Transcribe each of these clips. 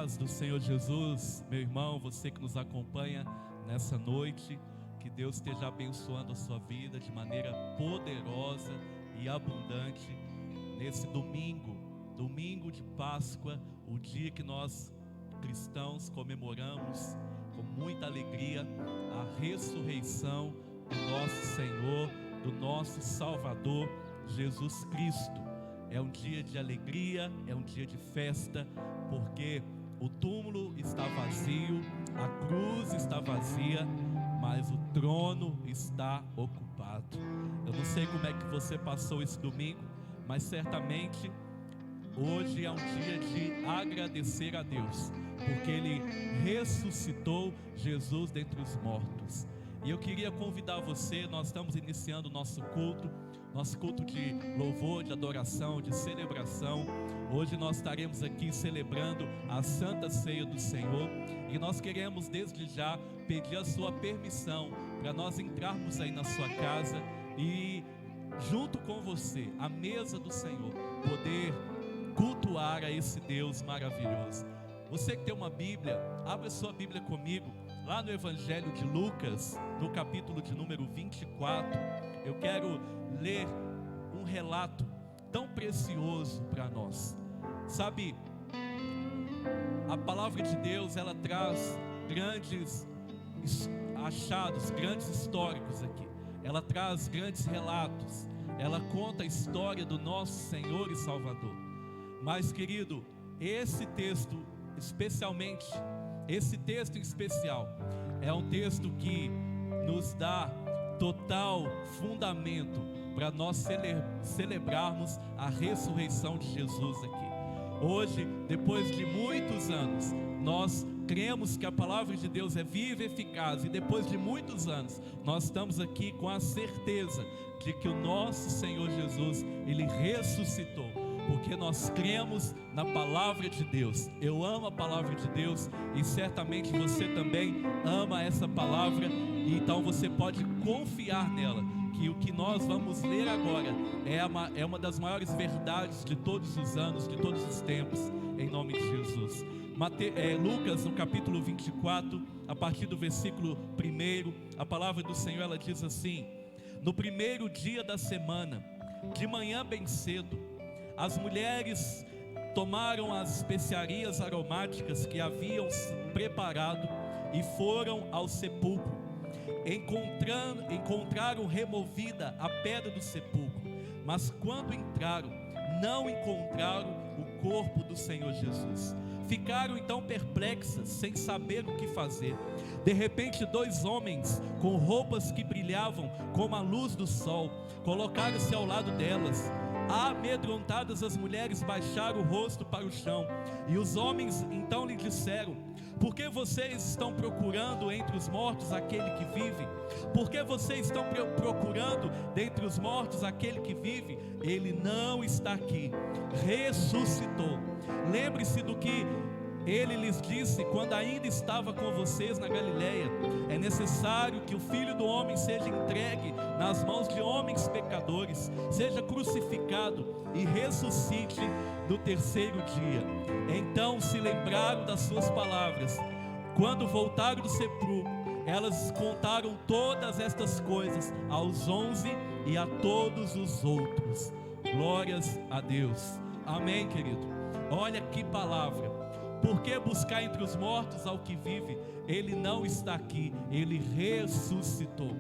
paz do Senhor Jesus, meu irmão, você que nos acompanha nessa noite, que Deus esteja abençoando a sua vida de maneira poderosa e abundante nesse domingo de Páscoa, o dia que nós cristãos comemoramos com muita alegria a ressurreição do nosso Senhor, do nosso Salvador, Jesus Cristo. É um dia de alegria, é um dia de festa, porque o túmulo está vazio, a cruz está vazia, mas o trono está ocupado. Eu não sei como é que você passou esse domingo, mas certamente hoje é um dia de agradecer a Deus, porque Ele ressuscitou Jesus dentre os mortos. E eu queria convidar você, nós estamos iniciando o nosso culto de louvor, de adoração, de celebração. Hoje nós estaremos aqui celebrando a Santa Ceia do Senhor, e nós queremos desde já pedir a sua permissão para nós entrarmos aí na sua casa e junto com você, à mesa do Senhor, poder cultuar a esse Deus maravilhoso. Você que tem uma Bíblia, abra sua Bíblia comigo, lá no Evangelho de Lucas, no capítulo de número 24, eu quero ler um relato tão precioso para nós. Sabe, a palavra de Deus, ela traz grandes achados, grandes históricos aqui. Ela traz grandes relatos, ela conta a história do nosso Senhor e Salvador. Mas, querido, esse texto em especial, é um texto que nos dá total fundamento para nós celebrarmos a ressurreição de Jesus aqui. Hoje, depois de muitos anos, nós cremos que a palavra de Deus é viva e eficaz, e depois de muitos anos, nós estamos aqui com a certeza de que o nosso Senhor Jesus, Ele ressuscitou, porque nós cremos na palavra de Deus. Eu amo a palavra de Deus, e certamente você também ama essa palavra, e então você pode confiar nela, que o que nós vamos ler agora é uma das maiores verdades de todos os anos, de todos os tempos, em nome de Jesus. Lucas, no capítulo 24, a partir do versículo 1, a palavra do Senhor, ela diz assim: no primeiro dia da semana, de manhã bem cedo, as mulheres tomaram as especiarias aromáticas que haviam preparado e foram ao sepulcro. Encontraram removida a pedra do sepulcro, mas quando entraram, não encontraram o corpo do Senhor Jesus. Ficaram então perplexas, sem saber o que fazer. De repente, 2 homens com roupas que brilhavam como a luz do sol colocaram-se ao lado delas. Amedrontadas, as mulheres baixaram o rosto para o chão, e os homens então lhe disseram: por que vocês estão procurando entre os mortos aquele que vive? Por que vocês estão procurando dentre os mortos aquele que vive? Ele não está aqui, ressuscitou. Lembre-se do que Ele lhes disse quando ainda estava com vocês na Galileia: é necessário que o Filho do Homem seja entregue nas mãos de homens pecadores, seja crucificado e ressuscite no terceiro dia. Então se lembraram das suas palavras. Quando voltaram do sepulcro, elas contaram todas estas coisas aos 11 e a todos os outros. Glórias a Deus. Amém, querido. Olha que palavra. Por que buscar entre os mortos ao que vive? Ele não está aqui, Ele ressuscitou.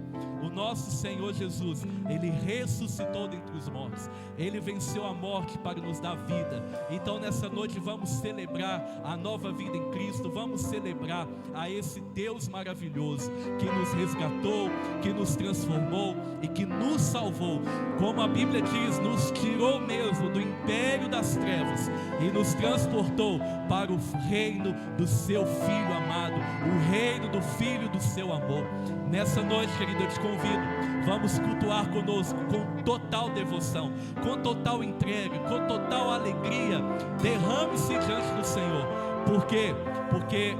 O nosso Senhor Jesus, Ele ressuscitou dentre os mortos. Ele venceu a morte para nos dar vida. Então nessa noite vamos celebrar a nova vida em Cristo. Vamos celebrar a esse Deus maravilhoso que nos resgatou, que nos transformou e que nos salvou. Como a Bíblia diz, nos tirou mesmo do império das trevas e nos transportou para o reino do seu Filho amado, o reino do Filho do seu amor. Nessa noite, querido, eu te convido, vamos cultuar conosco com total devoção, com total entrega, com total alegria. Derrame-se diante do Senhor. Por quê? Porque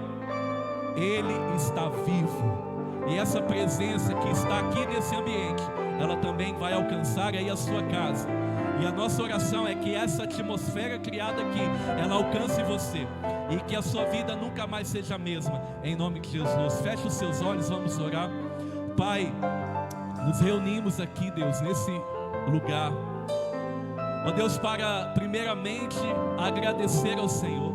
Ele está vivo, e essa presença que está aqui nesse ambiente, ela também vai alcançar aí a sua casa. E a nossa oração é que essa atmosfera criada aqui, ela alcance você. e que a sua vida nunca mais seja a mesma, em nome de Jesus. Feche os seus olhos, vamos orar. Pai, nos reunimos aqui, Deus, nesse lugar, ó Deus, para primeiramente agradecer ao Senhor,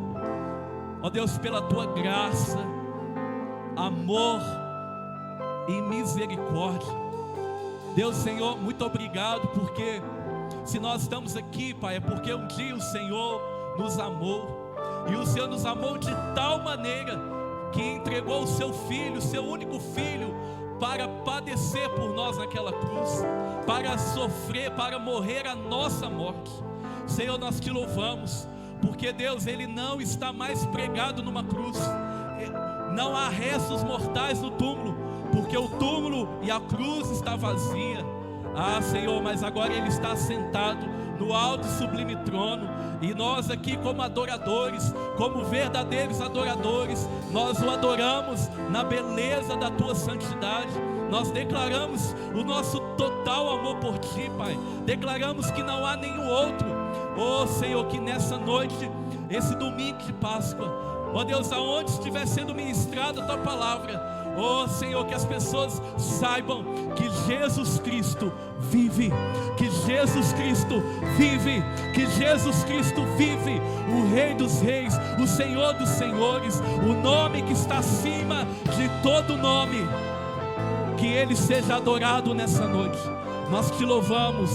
ó Deus, pela tua graça, amor e misericórdia. Deus, Senhor, muito obrigado, porque se nós estamos aqui, Pai, é porque um dia o Senhor nos amou, e o Senhor nos amou de tal maneira que entregou o seu Filho, o seu único Filho, para padecer por nós naquela cruz, para sofrer, para morrer a nossa morte. Senhor, nós te louvamos, porque Deus, Ele não está mais pregado numa cruz, não há restos mortais no túmulo, porque o túmulo e a cruz está vazia. Ah, Senhor, mas agora Ele está sentado no alto e sublime trono, e nós aqui como adoradores, como verdadeiros adoradores, nós o adoramos na beleza da tua santidade. Nós declaramos o nosso total amor por ti, Pai. Declaramos que não há nenhum outro. Oh Senhor, que nessa noite, esse domingo de Páscoa, ó Deus, aonde estiver sendo ministrada a tua palavra, oh Senhor, que as pessoas saibam que Jesus Cristo vive, que Jesus Cristo vive, que Jesus Cristo vive, o Rei dos Reis, o Senhor dos Senhores, o nome que está acima de todo nome. Que Ele seja adorado nessa noite. Nós te louvamos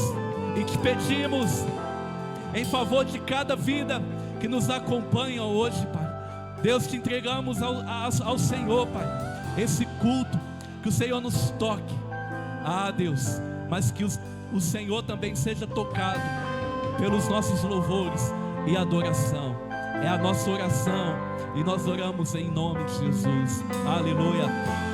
e te pedimos em favor de cada vida que nos acompanha hoje, Pai. Deus, te entregamos ao Senhor, Pai, esse culto, que o Senhor nos toque, ah Deus, mas que o Senhor também seja tocado pelos nossos louvores e adoração. É a nossa oração, e nós oramos em nome de Jesus. Aleluia.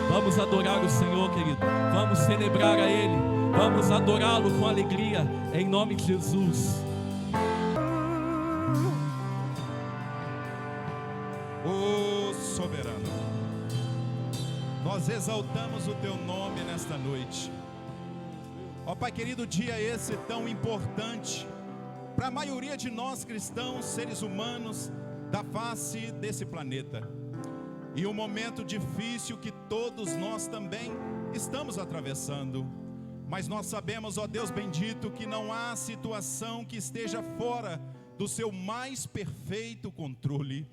Vamos adorar o Senhor, querido. Vamos celebrar a Ele. Vamos adorá-lo com alegria, em nome de Jesus. Ô soberano, nós exaltamos o teu nome nesta noite. Ó Pai querido, dia esse tão importante para a maioria de nós cristãos, seres humanos da face desse planeta, e um momento difícil que todos nós também estamos atravessando. Mas nós sabemos, ó Deus bendito, que não há situação que esteja fora do seu mais perfeito controle.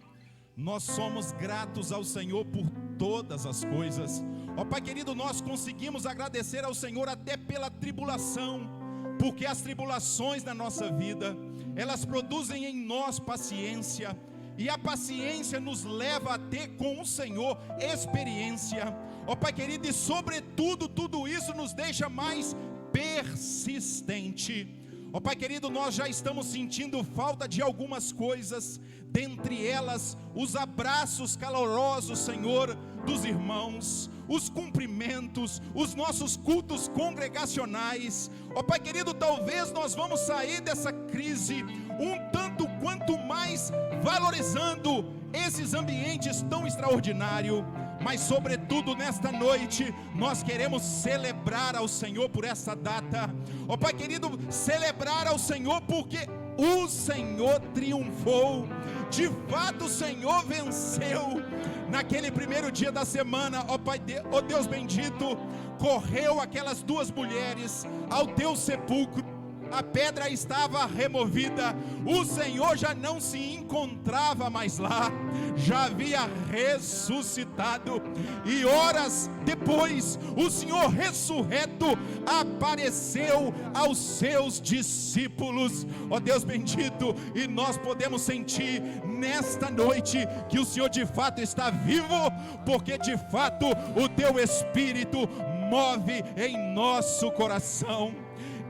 Nós somos gratos ao Senhor por todas as coisas. Ó Pai querido, nós conseguimos agradecer ao Senhor até pela tribulação, porque as tribulações na nossa vida, elas produzem em nós paciência, e a paciência nos leva a ter com o Senhor experiência. Ó Pai querido, e sobretudo tudo isso nos deixa mais persistente. Ó Pai querido, nós já estamos sentindo falta de algumas coisas, dentre elas os abraços calorosos, Senhor, dos irmãos, os cumprimentos, os nossos cultos congregacionais. Ó Pai querido, talvez nós vamos sair dessa crise um tanto quanto mais valorizando esses ambientes tão extraordinários. Mas sobretudo nesta noite, nós queremos celebrar ao Senhor por essa data. Ó Pai querido, celebrar ao Senhor porque o Senhor triunfou. De fato o Senhor venceu. Naquele primeiro dia da semana, ó Pai, ó Deus bendito, correu aquelas duas mulheres ao teu sepulcro. A pedra estava removida, o Senhor já não se encontrava mais lá, já havia ressuscitado, e horas depois, o Senhor ressurreto apareceu aos seus discípulos. Ó Deus bendito, e nós podemos sentir nesta noite que o Senhor de fato está vivo, porque de fato o teu Espírito move em nosso coração.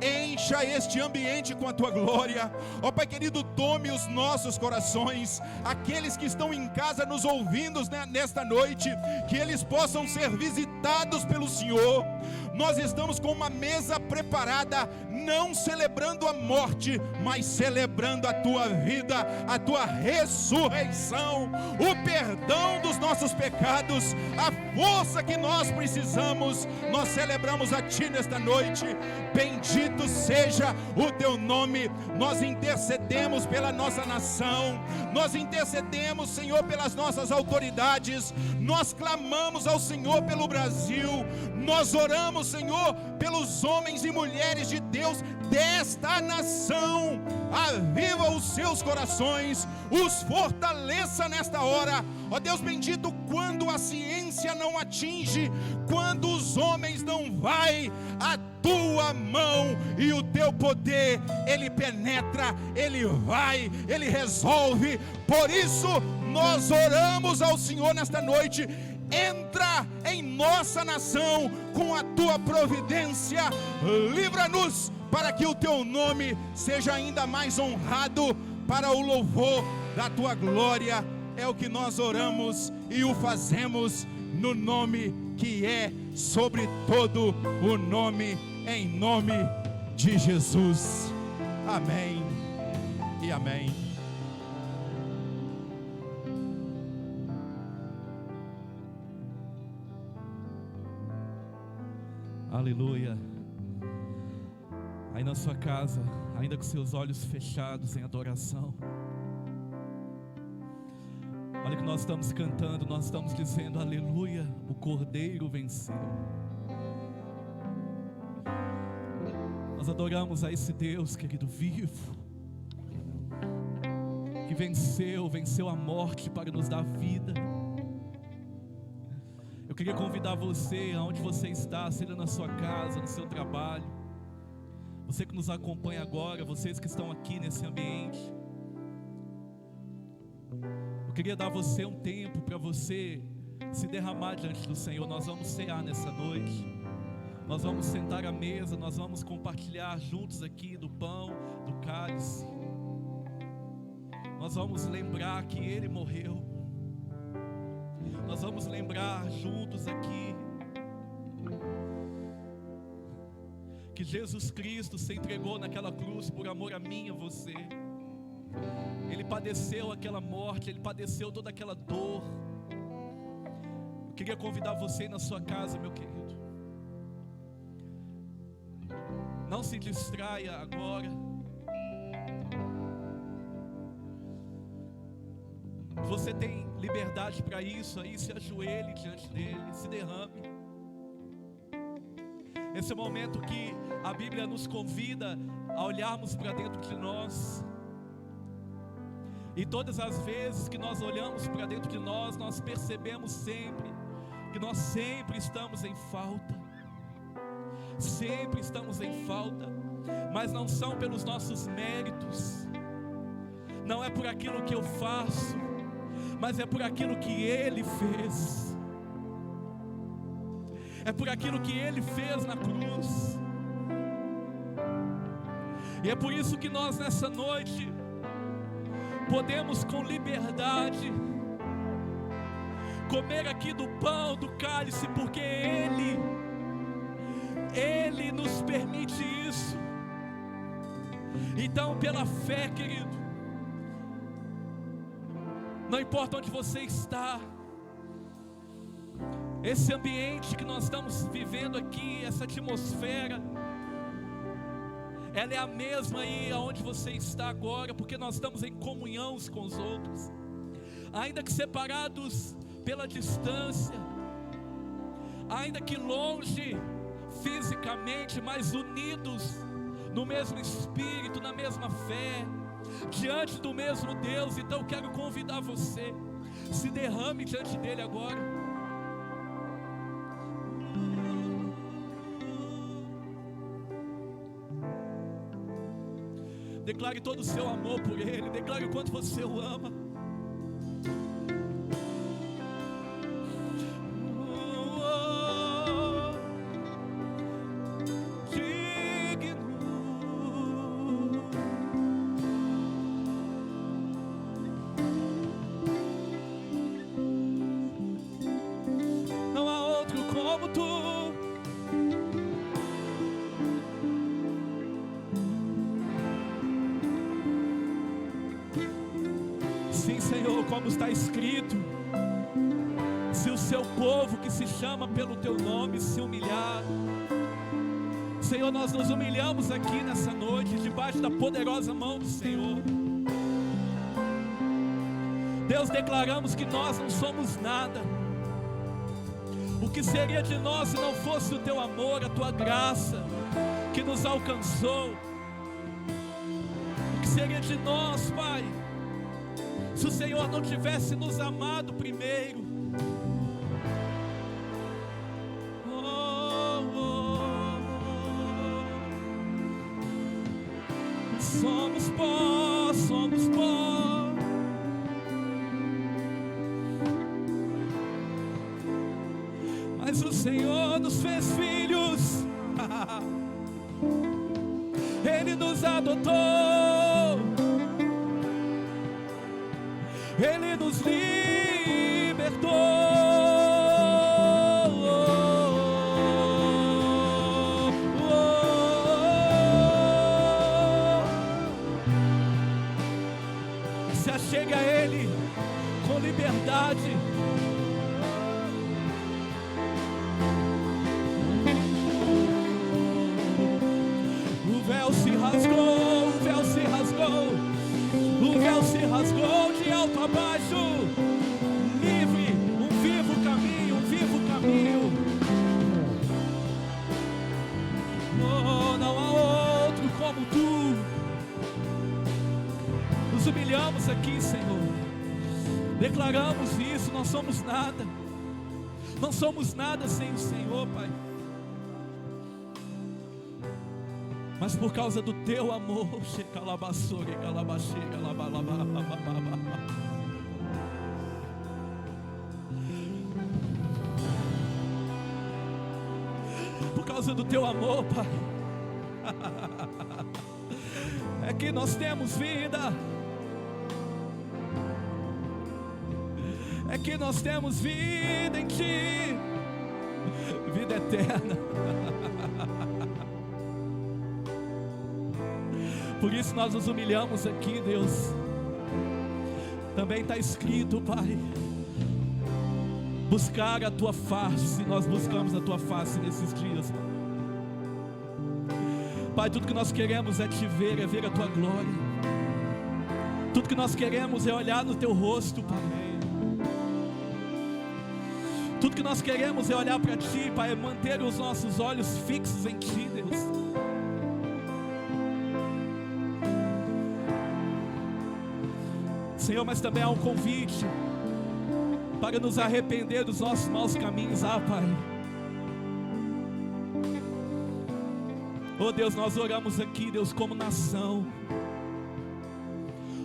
Encha este ambiente com a tua glória. Ó Pai querido, tome os nossos corações, aqueles que estão em casa nos ouvindo nesta noite, que eles possam ser visitados pelo Senhor. nós estamos com uma mesa preparada, não celebrando a morte, mas celebrando a tua vida, a tua ressurreição, o perdão dos nossos pecados, a força que nós precisamos. Nós celebramos a Ti nesta noite. Bendito seja o Teu nome. Nós intercedemos pela nossa nação, nós intercedemos, Senhor, pelas nossas autoridades, nós clamamos ao Senhor pelo Brasil, nós oramos, Senhor, pelos homens e mulheres de Deus desta nação. Aviva os seus corações, os fortaleça nesta hora, ó Deus bendito. Quando a ciência não atinge, quando os homens não vai, a tua mão e o teu poder, ele penetra, ele vai, ele resolve. Por isso nós oramos ao Senhor nesta noite: entra em nossa nação com a tua providência, livra-nos para que o teu nome seja ainda mais honrado, para o louvor da tua glória. É o que nós oramos e o fazemos no nome que é sobre todo o nome, em nome de Jesus. Amém e amém. Aleluia. Aí na sua casa, ainda com seus olhos fechados em adoração, olha que nós estamos cantando, nós estamos dizendo: aleluia, o Cordeiro venceu. Nós adoramos a esse Deus, querido, vivo, que venceu a morte para nos dar vida. Eu queria convidar você, aonde você está, seja na sua casa, no seu trabalho, você que nos acompanha agora, vocês que estão aqui nesse ambiente, eu queria dar a você um tempo para você se derramar diante do Senhor. Nós vamos cear nessa noite, nós vamos sentar à mesa, nós vamos compartilhar juntos aqui do pão, do cálice. Nós vamos lembrar que Ele morreu. Nós vamos lembrar juntos aqui que Jesus Cristo se entregou naquela cruz por amor a mim e a você. Ele padeceu aquela morte, Ele padeceu toda aquela dor. Eu queria convidar você aí na sua casa, meu querido. Não se distraia agora. Você tem liberdade para isso aí, se ajoelhe diante dele, se derrame. Esse é o momento que a Bíblia nos convida a olharmos para dentro de nós. E todas as vezes que nós olhamos para dentro de nós, nós percebemos sempre que nós sempre estamos em falta. Sempre estamos em falta, mas não são pelos nossos méritos, não é por aquilo que eu faço, mas é por aquilo que Ele fez. É por aquilo que Ele fez na cruz. E é por isso que nós nessa noite podemos com liberdade comer aqui do pão, do cálice, porque Ele nos permite isso. Então, pela fé, querido, não importa onde você está, esse ambiente que nós estamos vivendo aqui, essa atmosfera, ela é a mesma aí aonde você está agora, porque nós estamos em comunhão uns com os outros, ainda que separados pela distância, ainda que longe fisicamente, mas unidos no mesmo espírito, na mesma fé, diante do mesmo Deus. Então eu quero convidar você, se derrame diante dele agora. Declare todo o seu amor por Ele, declare o quanto você o ama. Não há outro como Tu. Sim, Senhor, como está escrito, se o seu povo que se chama pelo teu nome se humilhar, Senhor, nós nos humilhamos aqui nessa noite, debaixo da poderosa mão do Senhor. Deus, declaramos que nós não somos nada. O que seria de nós se não fosse o teu amor, a tua graça que nos alcançou? O que seria de nós, Pai, se o Senhor não tivesse nos amado primeiro? Somos pó, somos pó. Mas o Senhor nos fez filhos. Ele nos adotou. Ele nos libertou. Chega a Ele com liberdade. O véu se rasgou, o véu se rasgou, o véu se rasgou de alto a baixo. Livre, um vivo caminho, um vivo caminho. Oh, não há outro como Tu. Nos humilhamos aqui, Senhor. Declaramos isso, não somos nada. Não somos nada sem o Senhor, Pai. Mas por causa do Teu amor, por causa do Teu amor, Pai, é que nós temos vida. É que nós temos vida em Ti, vida eterna. Por isso nós nos humilhamos aqui, Deus. Também está escrito, Pai, buscar a Tua face. Nós buscamos a Tua face nesses dias, Pai. Tudo que nós queremos é Te ver, é ver a Tua glória. Tudo que nós queremos é olhar no Teu rosto, Pai. Tudo que nós queremos é olhar para Ti, Pai, é manter os nossos olhos fixos em Ti, Deus. Senhor, mas também há um convite para nos arrepender dos nossos maus caminhos, Pai. Oh Deus, nós oramos aqui, Deus, como nação.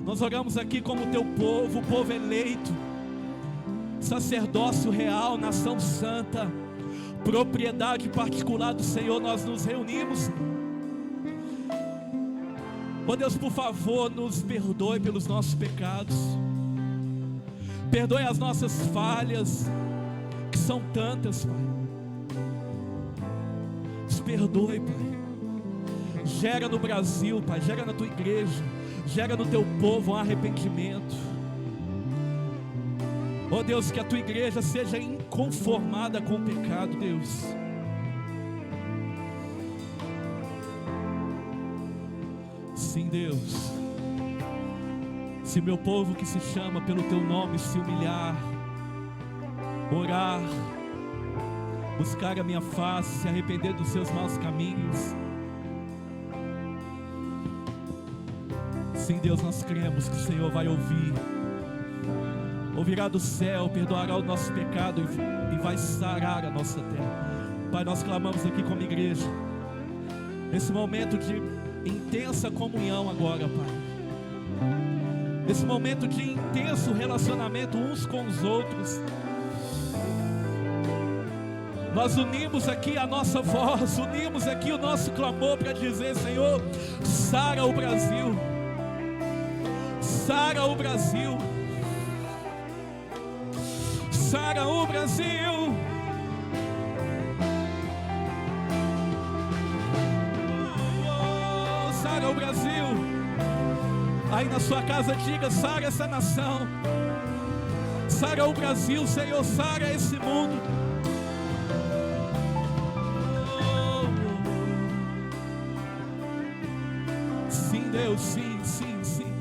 Nós oramos aqui como Teu povo, o povo eleito, sacerdócio real, nação santa, propriedade particular do Senhor. Nós nos reunimos. Oh Deus, por favor, nos perdoe pelos nossos pecados. Perdoe as nossas falhas, que são tantas, Pai. Nos perdoe, Pai. Gera no Brasil, Pai, gera na Tua igreja, gera no Teu povo um arrependimento. Oh Deus, que a Tua igreja seja inconformada com o pecado, Deus. Sim, Deus. Se meu povo que se chama pelo Teu nome se humilhar, orar, buscar a minha face, se arrepender dos seus maus caminhos. Sim, Deus, nós cremos que o Senhor vai ouvir. Ouvirá do céu, perdoará o nosso pecado e vai sarar a nossa terra. Pai, nós clamamos aqui como igreja, nesse momento de intensa comunhão agora, Pai. Nesse momento de intenso relacionamento uns com os outros. Nós unimos aqui a nossa voz, unimos aqui o nosso clamor para dizer: Senhor, sara o Brasil. Sara o Brasil. Sara o Brasil. Oh, sara o Brasil. Aí na sua casa diga: sara essa nação, sara o Brasil, Senhor, sara esse mundo. Sim, Deus, sim, sim, sim.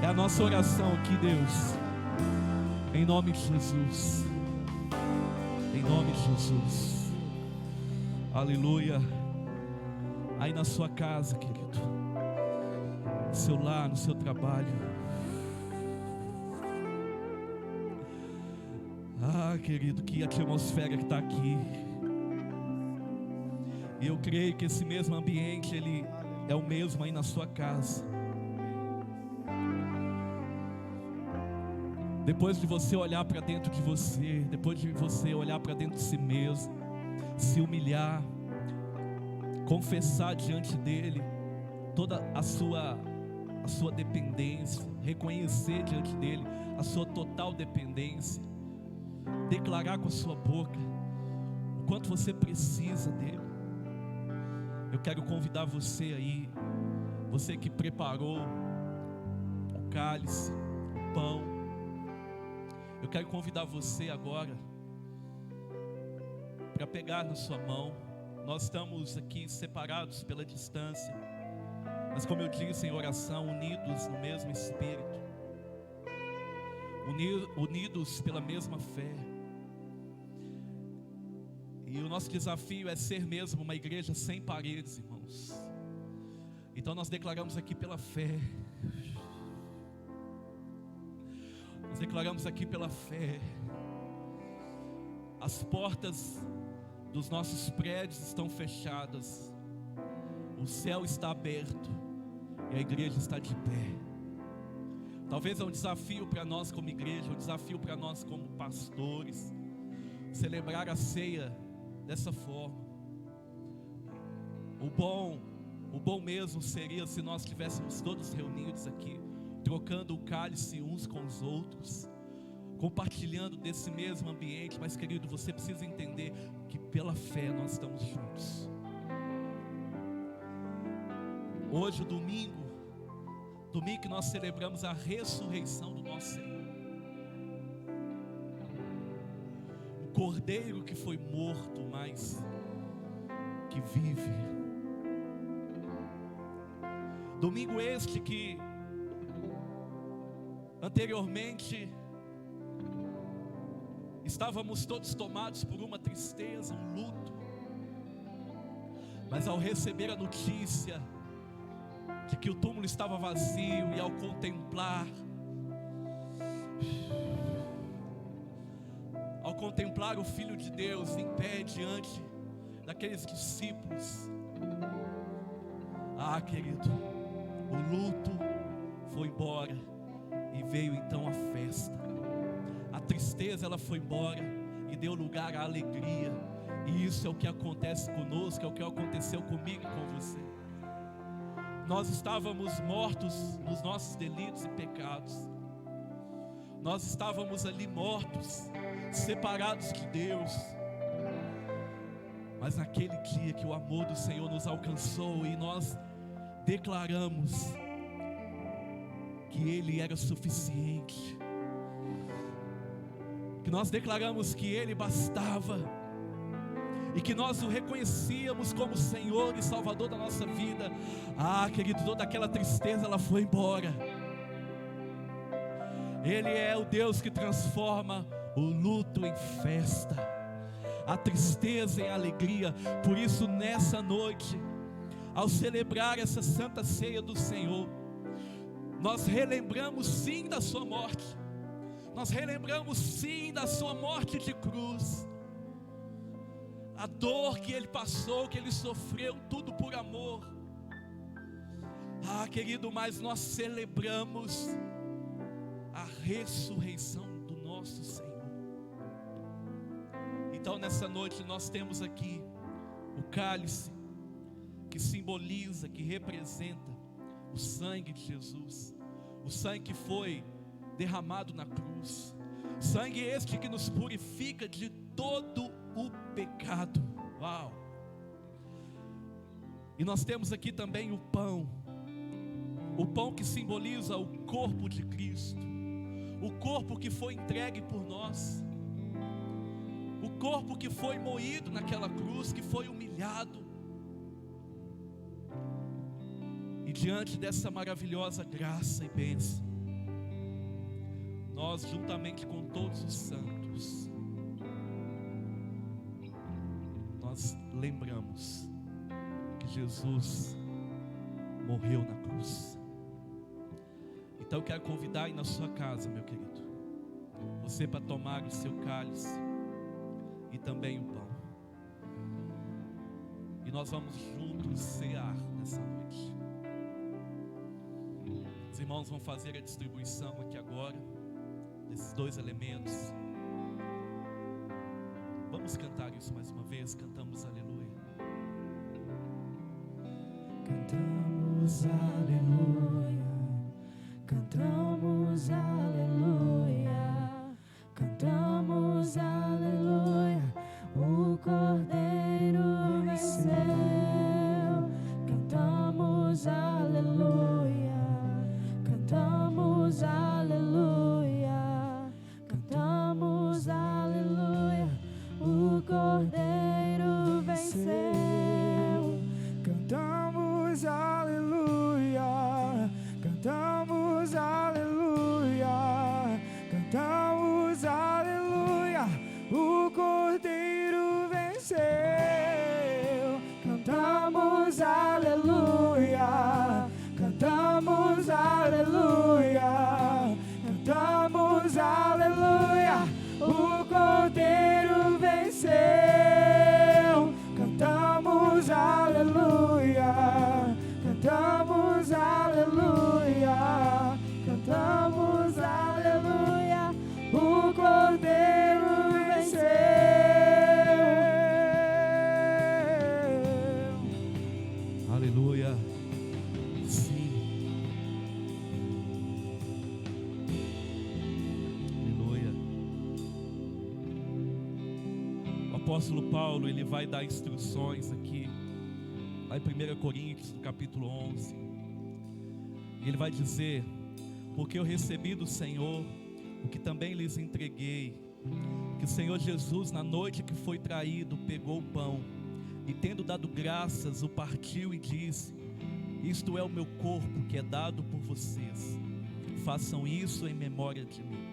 É a nossa oração aqui, Deus, em nome de Jesus, em nome de Jesus. Aleluia. Aí na sua casa, querido, no seu lar, no seu trabalho. Ah, querido, que atmosfera que está aqui. E eu creio que esse mesmo ambiente, ele é o mesmo aí na sua casa. Depois de você olhar para dentro de você, depois de você olhar para dentro de si mesmo, se humilhar, confessar diante dele toda a sua dependência, reconhecer diante dele a sua total dependência, declarar com a sua boca o quanto você precisa dele. Eu quero convidar você aí, você que preparou o cálice, o pão, eu quero convidar você agora para pegar na sua mão. Nós estamos aqui separados pela distância, mas como eu disse em oração, unidos no mesmo Espírito, unidos pela mesma fé. E o nosso desafio é ser mesmo uma igreja sem paredes, irmãos. Então nós declaramos aqui pela fé. Nós declaramos aqui pela fé. As portas dos nossos prédios estão fechadas. O céu está aberto e a igreja está de pé. Talvez é um desafio para nós como igreja, um desafio para nós como pastores, celebrar a ceia dessa forma. O bom mesmo seria se nós estivéssemos todos reunidos aqui, trocando o cálice uns com os outros, compartilhando desse mesmo ambiente. Mas querido, você precisa entender que pela fé nós estamos juntos. Hoje, domingo que nós celebramos a ressurreição do nosso Senhor, o Cordeiro que foi morto, mas que vive. Domingo este que anteriormente estávamos todos tomados por uma tristeza, um luto, mas ao receber a notícia de que o túmulo estava vazio, e ao contemplar o Filho de Deus em pé diante daqueles discípulos, querido, o luto foi embora e veio então a festa. A tristeza, ela foi embora e deu lugar à alegria. E isso é o que acontece conosco, é o que aconteceu comigo e com você. Nós estávamos mortos nos nossos delitos e pecados. Nós estávamos ali mortos, separados de Deus. Mas naquele dia que o amor do Senhor nos alcançou e nós declaramos que Ele era suficiente, que nós declaramos que Ele bastava, e que nós o reconhecíamos como Senhor e Salvador da nossa vida, querido, toda aquela tristeza ela foi embora. Ele é o Deus que transforma o luto em festa, a tristeza em alegria. Por isso, nessa noite, ao celebrar essa santa ceia do Senhor, nós relembramos sim da sua morte, nós relembramos sim da sua morte de cruz, a dor que Ele passou, que Ele sofreu, tudo por amor. Querido, mas nós celebramos a ressurreição do nosso Senhor. Então nessa noite nós temos aqui o cálice, que simboliza, que representa o sangue de Jesus, o sangue que foi derramado na cruz, sangue este que nos purifica de todo o pecado. Uau! E nós temos aqui também o pão que simboliza o corpo de Cristo, o corpo que foi entregue por nós, o corpo que foi moído naquela cruz, que foi humilhado. E diante dessa maravilhosa graça e bênção, nós, juntamente com todos os santos, nós lembramos que Jesus morreu na cruz. Então eu quero convidar aí na sua casa, meu querido, você para tomar o seu cálice e também o pão. E nós vamos juntos cear nessa noite. Os irmãos vão fazer a distribuição aqui agora desses dois elementos. Vamos cantar isso mais uma vez. Cantamos aleluia. Cantamos aleluia. Cantamos aleluia. Cantamos aleluia. O Cordeiro venceu. Cantamos aleluia. Cantamos aleluia. Cantamos aleluia. O Cordeiro venceu. Cantamos aleluia. Cantamos aleluia. Cantamos aleluia. O Cordeiro venceu. Cantamos aleluia. Cantamos aleluia. Cantamos aleluia. O Cordeiro venceu. Cantamos aleluia. Cantamos aleluia. Cantamos aleluia. O Cordeiro venceu. Aleluia. Sim. Aleluia. O apóstolo Paulo, ele vai dar instruções aqui, lá em 1 Coríntios, no capítulo 11. E ele vai dizer: porque eu recebi do Senhor o que também lhes entreguei, que o Senhor Jesus, na noite que foi traído, pegou o pão e, tendo dado graças, o partiu e disse: isto é o meu corpo que é dado por vocês, façam isso em memória de mim.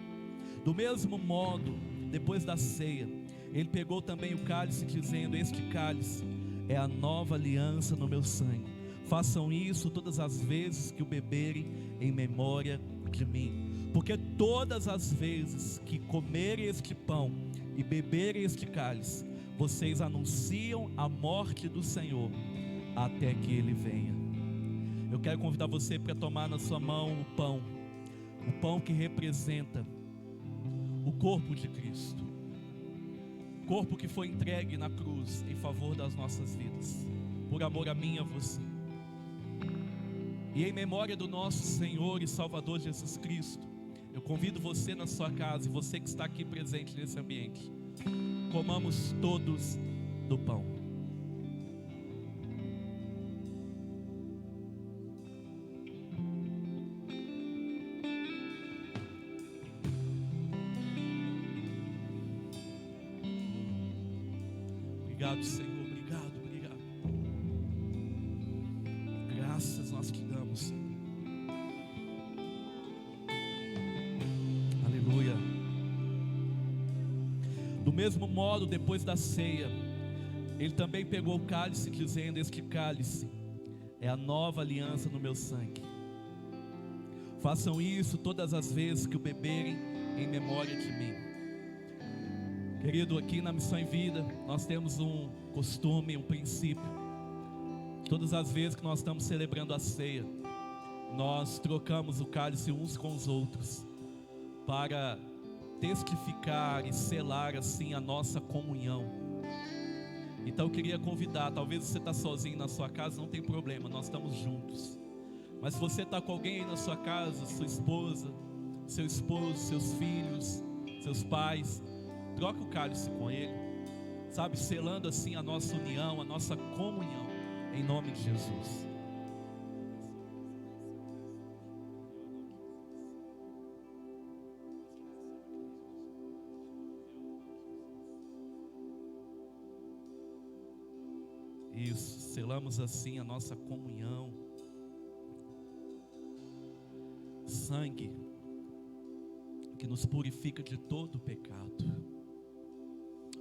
Do mesmo modo, depois da ceia, ele pegou também o cálice, dizendo: este cálice é a nova aliança no meu sangue, façam isso todas as vezes que o beberem em memória de mim. Porque todas as vezes que comerem este pão e beberem este cálice, vocês anunciam a morte do Senhor até que Ele venha. Eu quero convidar você para tomar na sua mão o pão que representa o corpo de Cristo, corpo que foi entregue na cruz em favor das nossas vidas, por amor a mim e a você. E em memória do nosso Senhor e Salvador Jesus Cristo, eu convido você na sua casa, e você que está aqui presente nesse ambiente, comamos todos do pão. Obrigado, Senhor, obrigado. Graças nós te damos, Senhor. Aleluia. Do mesmo modo, depois da ceia, ele também pegou o cálice, dizendo: este cálice é a nova aliança no meu sangue. Façam isso todas as vezes que o beberem em memória de mim. Querido, aqui na Missão em Vida, nós temos um costume, um princípio. Todas as vezes que nós estamos celebrando a ceia, nós trocamos o cálice uns com os outros, para testificar e selar assim a nossa comunhão. Então eu queria convidar, talvez você está sozinho na sua casa, não tem problema, nós estamos juntos. Mas se você está com alguém aí na sua casa, sua esposa, seu esposo, seus filhos, seus pais, troca o cálice com ele, sabe, selando assim a nossa união, a nossa comunhão. em nome de Jesus. Isso, selamos assim a nossa comunhão. Sangue que nos purifica de todo o pecado.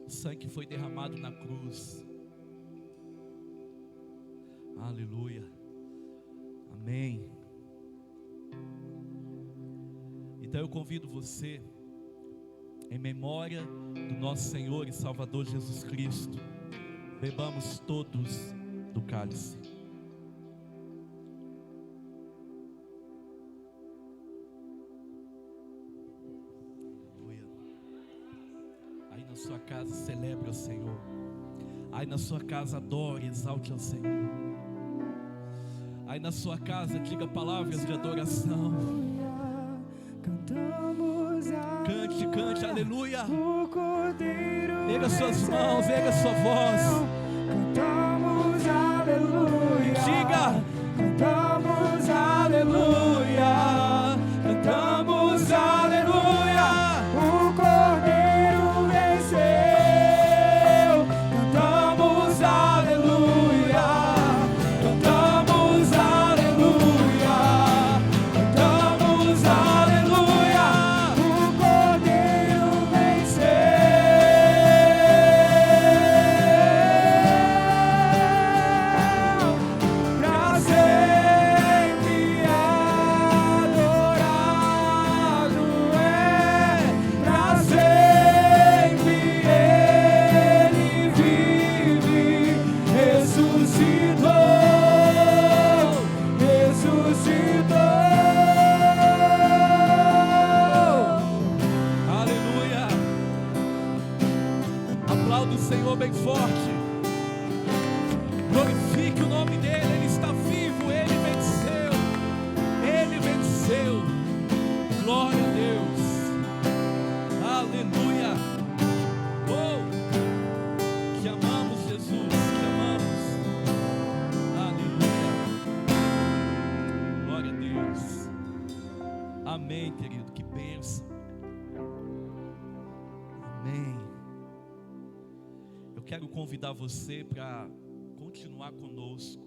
Sangue que foi derramado na cruz. Aleluia. Amém. Então eu convido você, em memória do nosso Senhor e Salvador Jesus Cristo, bebamos todos do cálice. Aleluia. Aí na sua casa celebre ao Senhor. Aí na sua casa adore, exalte ao Senhor. Aí na sua casa diga palavras de adoração. Cantamos Cante, cante, aleluia. o Cordeiro. Erga suas mãos, erga sua voz. Cantamos aleluia. Diga. Cantamos aleluia. Cantamos aleluia. O Cordeiro venceu. Cantamos aleluia. Cantamos aleluia. Cantamos aleluia. O Cordeiro venceu. Pra sempre adorado é. Pra sempre Ele vive. Ressuscitou. Aleluia. Aplauda o Senhor bem forte. Glorifique o nome dele. Ele está vivo. Ele venceu. Ele venceu. Glória a Deus. Aleluia. Oh, te amamos, Jesus. Te amamos. Aleluia. Glória a Deus. Amém, querido. Que bênção. Amém. Eu quero convidar você para continuar conosco.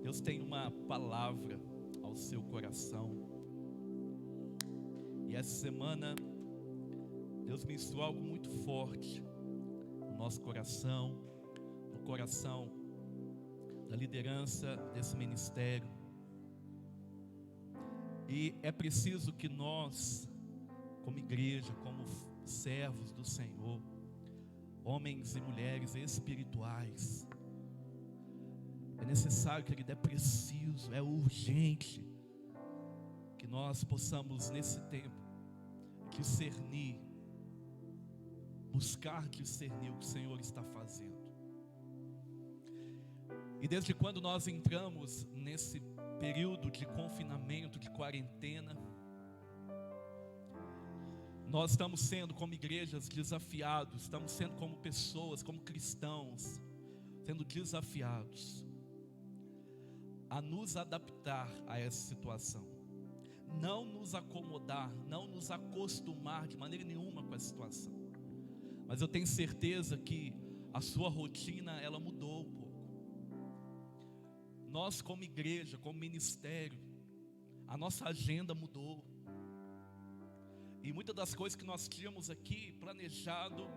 Deus tem uma palavra ao seu coração. E essa semana Deus ministrou algo muito forte no nosso coração, no coração da liderança desse ministério. E é preciso que nós, como igreja, como servos do Senhor, homens e mulheres espirituais, é necessário, querido, é preciso, é urgente que nós possamos nesse tempo discernir, buscar discernir o que o Senhor está fazendo. E desde quando nós entramos nesse período de confinamento, de quarentena, nós estamos sendo como igrejas desafiados, estamos sendo como pessoas, como cristãos, sendo desafiados a nos adaptar a essa situação, não nos acomodar, não nos acostumar de maneira nenhuma com essa situação. Mas eu tenho certeza que a sua rotina, ela mudou um pouco. Nós como igreja, como ministério, a nossa agenda mudou. E muitas das coisas que nós tínhamos aqui planejado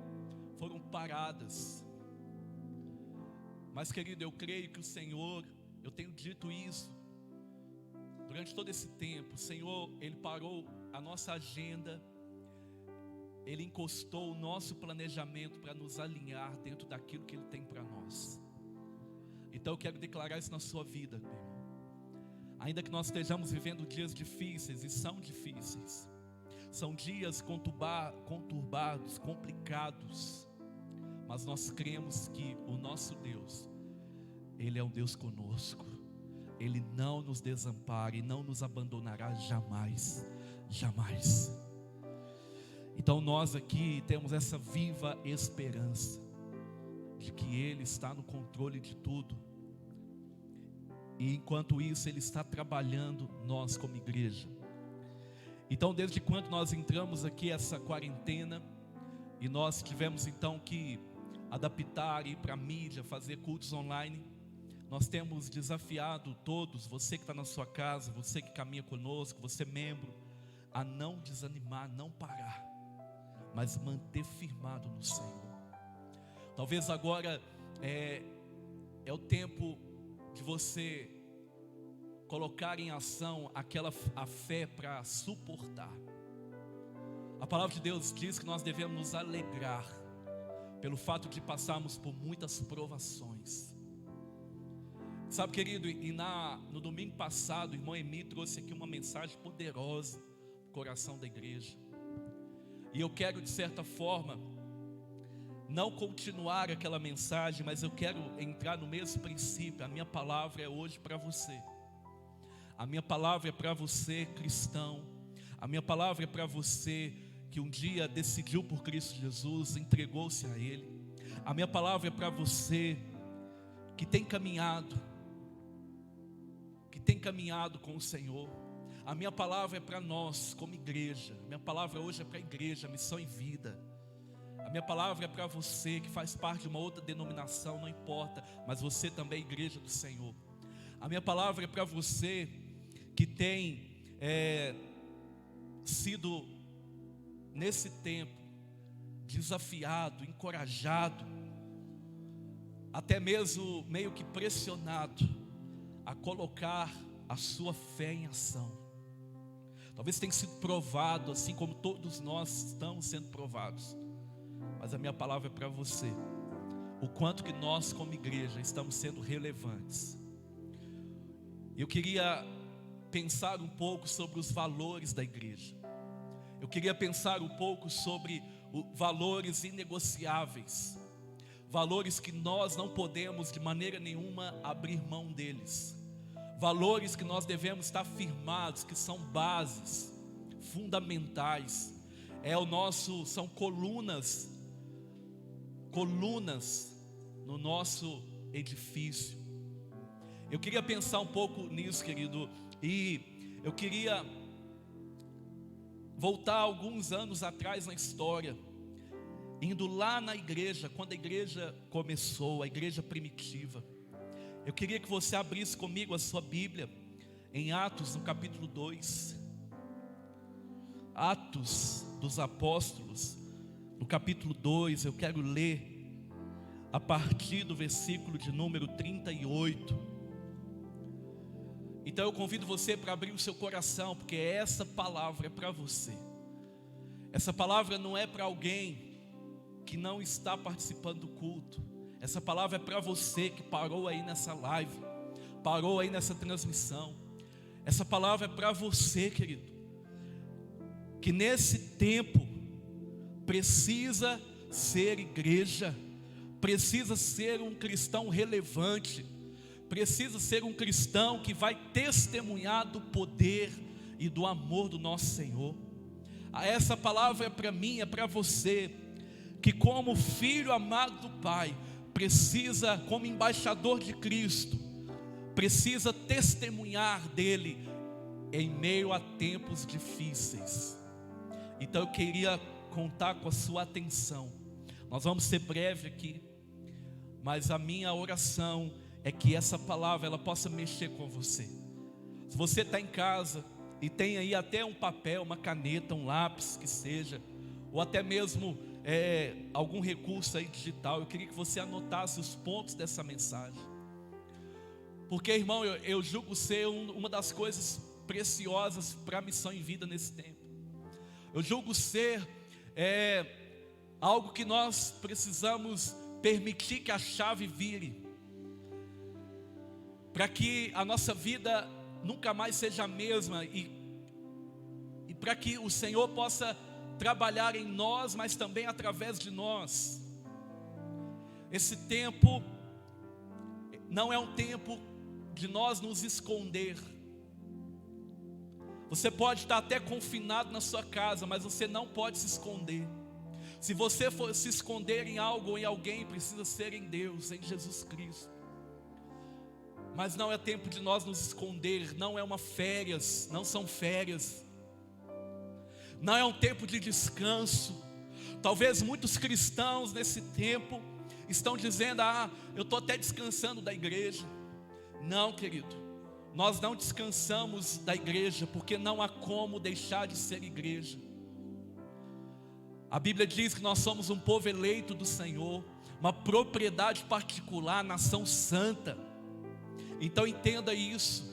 foram paradas. Mas, querido, eu creio que o Senhor, eu tenho dito isso durante todo esse tempo, o Senhor, Ele parou a nossa agenda, Ele encostou o nosso planejamento para nos alinhar dentro daquilo que Ele tem para nós. Então eu quero declarar isso na sua vida, meu irmão. Ainda que nós estejamos vivendo dias difíceis, e são difíceis, são dias conturbados, complicados, mas nós cremos que o nosso Deus, Ele é um Deus conosco. Ele não nos desampara e não nos abandonará jamais, jamais. Então nós aqui temos essa viva esperança de que Ele está no controle de tudo, E enquanto isso, Ele está trabalhando nós como igreja. Então, desde quando nós entramos aqui essa quarentena, e nós tivemos então que adaptar, ir para a mídia, fazer cultos online, nós temos desafiado todos, você que está na sua casa, você que caminha conosco, você membro, a não desanimar, não parar, mas manter firmado no Senhor. Talvez agora é o tempo de você colocar em ação a fé para suportar. A palavra de Deus diz que nós devemos nos alegrar pelo fato de passarmos por muitas provações. Sabe, querido, no domingo passado, o irmão Emi trouxe aqui uma mensagem poderosa no coração da igreja. E eu quero, de certa forma, não continuar aquela mensagem, mas eu quero entrar no mesmo princípio. A minha palavra é hoje para você. A minha palavra é para você, cristão. A minha palavra é para você que um dia decidiu por Cristo Jesus, entregou-se a Ele. A minha palavra é para você que tem caminhado com o Senhor. A minha palavra é para nós como igreja. A minha palavra hoje é para a igreja, Missão em Vida. A minha palavra é para você que faz parte de uma outra denominação, não importa, mas você também é igreja do Senhor. A minha palavra é para você que tem sido nesse tempo desafiado, encorajado, até mesmo meio que pressionado a colocar a sua fé em ação. Talvez tenha sido provado, assim como todos nós estamos sendo provados. Mas a minha palavra é para você, o quanto que nós como igreja estamos sendo relevantes. Eu queria pensar um pouco sobre os valores da igreja. Eu queria pensar um pouco sobre valores inegociáveis, valores que nós não podemos de maneira nenhuma abrir mão deles, valores que nós devemos estar firmados, que são bases fundamentais, são colunas no nosso edifício. Eu queria pensar um pouco nisso, querido, e eu queria voltar alguns anos atrás na história, indo lá na igreja, quando a igreja começou, a igreja primitiva. Eu queria que você abrisse comigo a sua Bíblia em Atos, no capítulo 2. Atos dos Apóstolos, no capítulo 2, eu quero ler a partir do versículo de número 38. Então eu convido você para abrir o seu coração, porque essa palavra é para você. Essa palavra não é para alguém que não está participando do culto. Essa palavra é para você que parou aí nessa live, parou aí nessa transmissão. Essa palavra é para você, querido, que nesse tempo precisa ser igreja, precisa ser um cristão relevante, precisa ser um cristão que vai testemunhar do poder e do amor do nosso Senhor. Essa palavra é para mim, é para você, que como filho amado do Pai, precisa, como embaixador de Cristo, precisa testemunhar dele em meio a tempos difíceis. Então eu queria contar com a sua atenção. Nós vamos ser breve aqui, mas a minha oração é que essa palavra ela possa mexer com você. Se você está em casa e tem aí até um papel, uma caneta, um lápis que seja, ou até mesmo algum recurso aí digital, eu queria que você anotasse os pontos dessa mensagem. Porque, irmão, eu julgo ser uma das coisas preciosas para a Missão em Vida nesse tempo. Eu julgo ser algo que nós precisamos permitir que a chave vire, para que a nossa vida nunca mais seja a mesma, e para que o Senhor possa trabalhar em nós, mas também através de nós. Esse tempo não é um tempo de nós nos esconder. Você pode estar até confinado na sua casa, mas você não pode se esconder. Se você for se esconder em algo ou em alguém, precisa ser em Deus, em Jesus Cristo. Mas não é tempo de nós nos esconder, não é uma férias, não são férias, não é um tempo de descanso. Talvez muitos cristãos nesse tempo estão dizendo: eu estou até descansando da igreja. Não, querido, nós não descansamos da igreja, porque não há como deixar de ser igreja. A Bíblia diz que nós somos um povo eleito do Senhor, uma propriedade particular, nação santa. Então entenda isso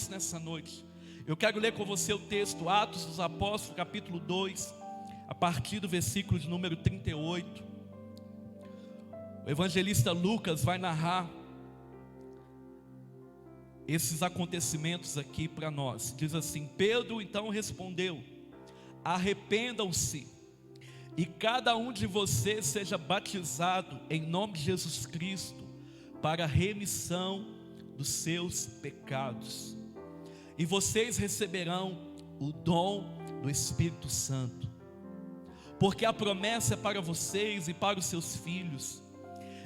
nessa noite. Eu quero ler com você o texto, Atos dos Apóstolos, capítulo 2, a partir do versículo de número 38. O evangelista Lucas vai narrar esses acontecimentos aqui para nós. Diz assim: Pedro então respondeu: arrependam-se e cada um de vocês seja batizado em nome de Jesus Cristo para a remissão dos seus pecados, e vocês receberão o dom do Espírito Santo, porque a promessa é para vocês e para os seus filhos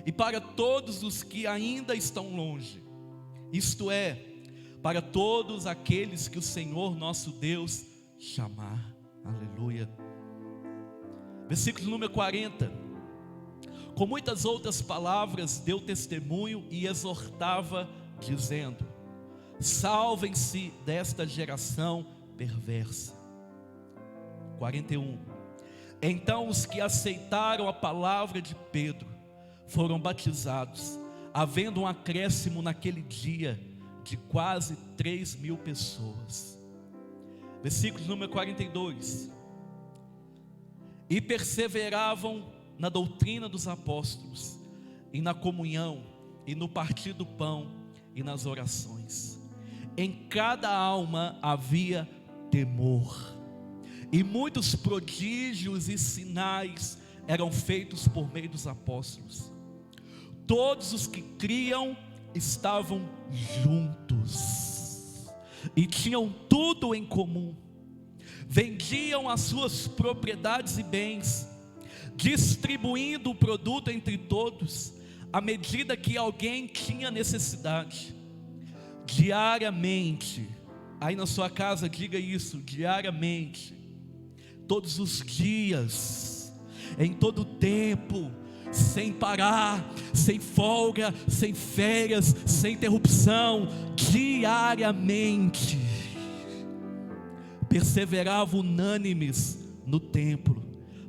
e para todos os que ainda estão longe, isto é, para todos aqueles que o Senhor nosso Deus chamar. Aleluia. Versículo número 40. Com muitas outras palavras deu testemunho e exortava, dizendo: salvem-se desta geração perversa. 41. Então os que aceitaram a palavra de Pedro foram batizados, havendo um acréscimo naquele dia de quase 3.000 pessoas. Versículo número 42. E perseveravam na doutrina dos apóstolos, e na comunhão, e no partir do pão, e nas orações. Em cada alma havia temor, e muitos prodígios e sinais eram feitos por meio dos apóstolos. Todos os que criam estavam juntos, e tinham tudo em comum. Vendiam as suas propriedades e bens, distribuindo o produto entre todos, à medida que alguém tinha necessidade. Diariamente, aí na sua casa diga isso, diariamente, todos os dias, em todo o tempo, sem parar, sem folga, sem férias, sem interrupção, diariamente, perseveravam unânimes no templo,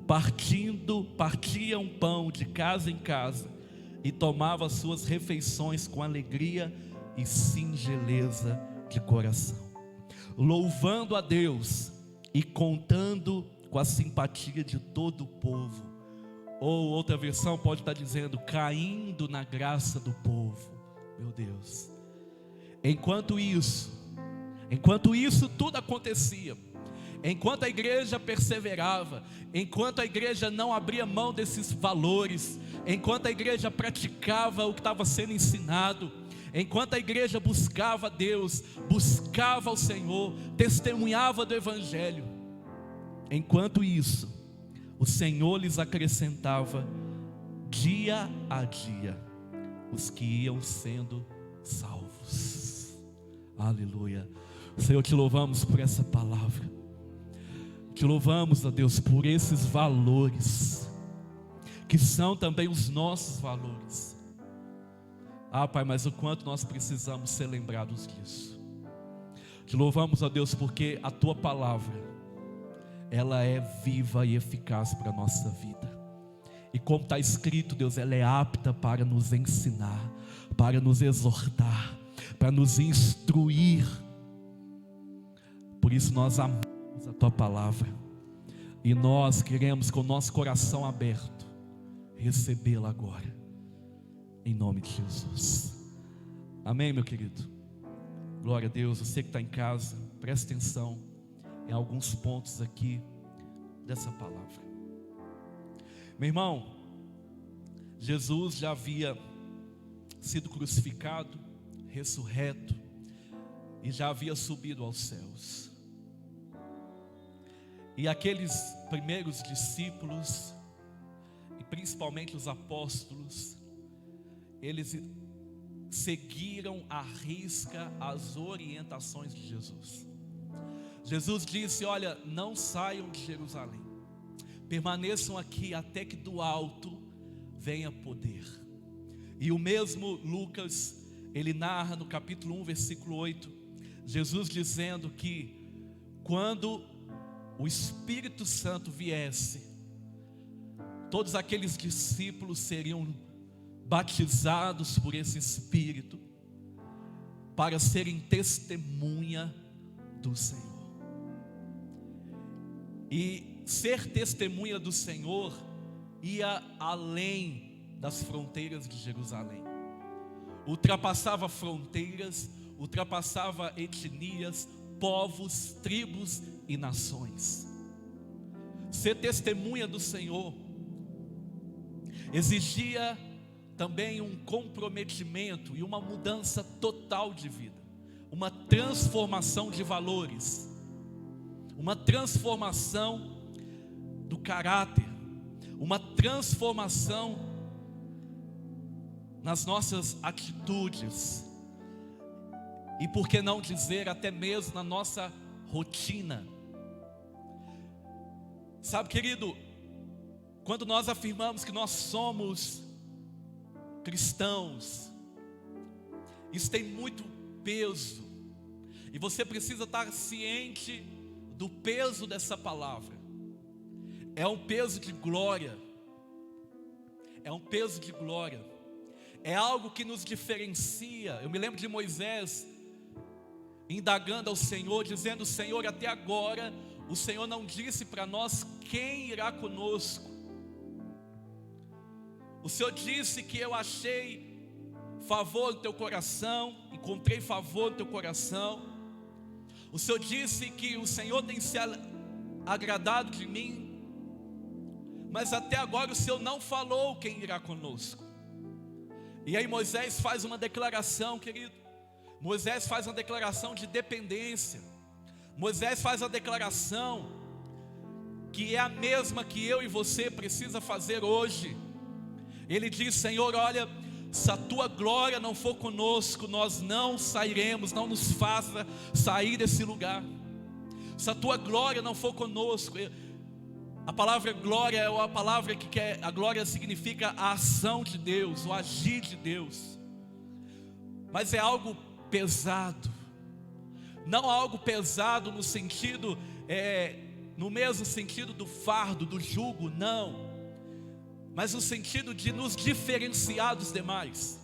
partiam pão de casa em casa, e tomavam as suas refeições com alegria e singeleza de coração, louvando a Deus e contando com a simpatia de todo o povo. Ou outra versão pode estar dizendo: caindo na graça do povo. Meu Deus. Enquanto isso tudo acontecia, enquanto a igreja perseverava, enquanto a igreja não abria mão desses valores, enquanto a igreja praticava o que estava sendo ensinado, enquanto a igreja buscava Deus, buscava o Senhor, testemunhava do Evangelho, enquanto isso, o Senhor lhes acrescentava dia a dia os que iam sendo salvos. Aleluia. Senhor, te louvamos por essa palavra, te louvamos, ó Deus, por esses valores, que são também os nossos valores. Pai, mas o quanto nós precisamos ser lembrados disso. Te louvamos, ó Deus, porque a Tua palavra, ela é viva e eficaz para a nossa vida. E como está escrito, Deus, ela é apta para nos ensinar, para nos exortar, para nos instruir. Por isso nós amamos a Tua palavra, e nós queremos, com o nosso coração aberto, recebê-la agora, em nome de Jesus. Amém, meu querido? Glória a Deus. Você que está em casa, preste atenção em alguns pontos aqui dessa palavra. Meu irmão, Jesus já havia sido crucificado, ressurreto, e já havia subido aos céus. E aqueles primeiros discípulos, e principalmente os apóstolos, eles seguiram à risca as orientações de Jesus. Jesus disse: olha, não saiam de Jerusalém, permaneçam aqui até que do alto venha poder. E o mesmo Lucas, ele narra no capítulo 1, versículo 8, Jesus dizendo que quando o Espírito Santo viesse, todos aqueles discípulos seriam batizados por esse Espírito para serem testemunha do Senhor. E ser testemunha do Senhor ia além das fronteiras de Jerusalém, ultrapassava fronteiras, ultrapassava etnias, povos, tribos e nações. Ser testemunha do Senhor exigia também um comprometimento e uma mudança total de vida, uma transformação de valores, uma transformação do caráter, uma transformação nas nossas atitudes, e por que não dizer até mesmo na nossa rotina. Sabe, querido, quando nós afirmamos que nós somos cristãos, isso tem muito peso, e você precisa estar ciente do peso dessa palavra. É um peso de glória, é um peso de glória, é algo que nos diferencia. Eu me lembro de Moisés indagando ao Senhor, dizendo: Senhor, até agora o Senhor não disse para nós quem irá conosco. O Senhor disse que eu achei favor no teu coração, encontrei favor no teu coração. O Senhor disse que o Senhor tem se agradado de mim, mas até agora o Senhor não falou quem irá conosco. E aí Moisés faz uma declaração, querido. Moisés faz uma declaração de dependência. Moisés faz a declaração que é a mesma que eu e você precisa fazer hoje. Ele diz: Senhor, olha, se a tua glória não for conosco, nós não sairemos, não nos faça sair desse lugar. Se a tua glória não for conosco, a palavra glória é uma palavra que a glória significa a ação de Deus, o agir de Deus. Mas é algo pesado, não algo pesado no sentido, no mesmo sentido do fardo, do jugo, não, mas no sentido de nos diferenciar dos demais,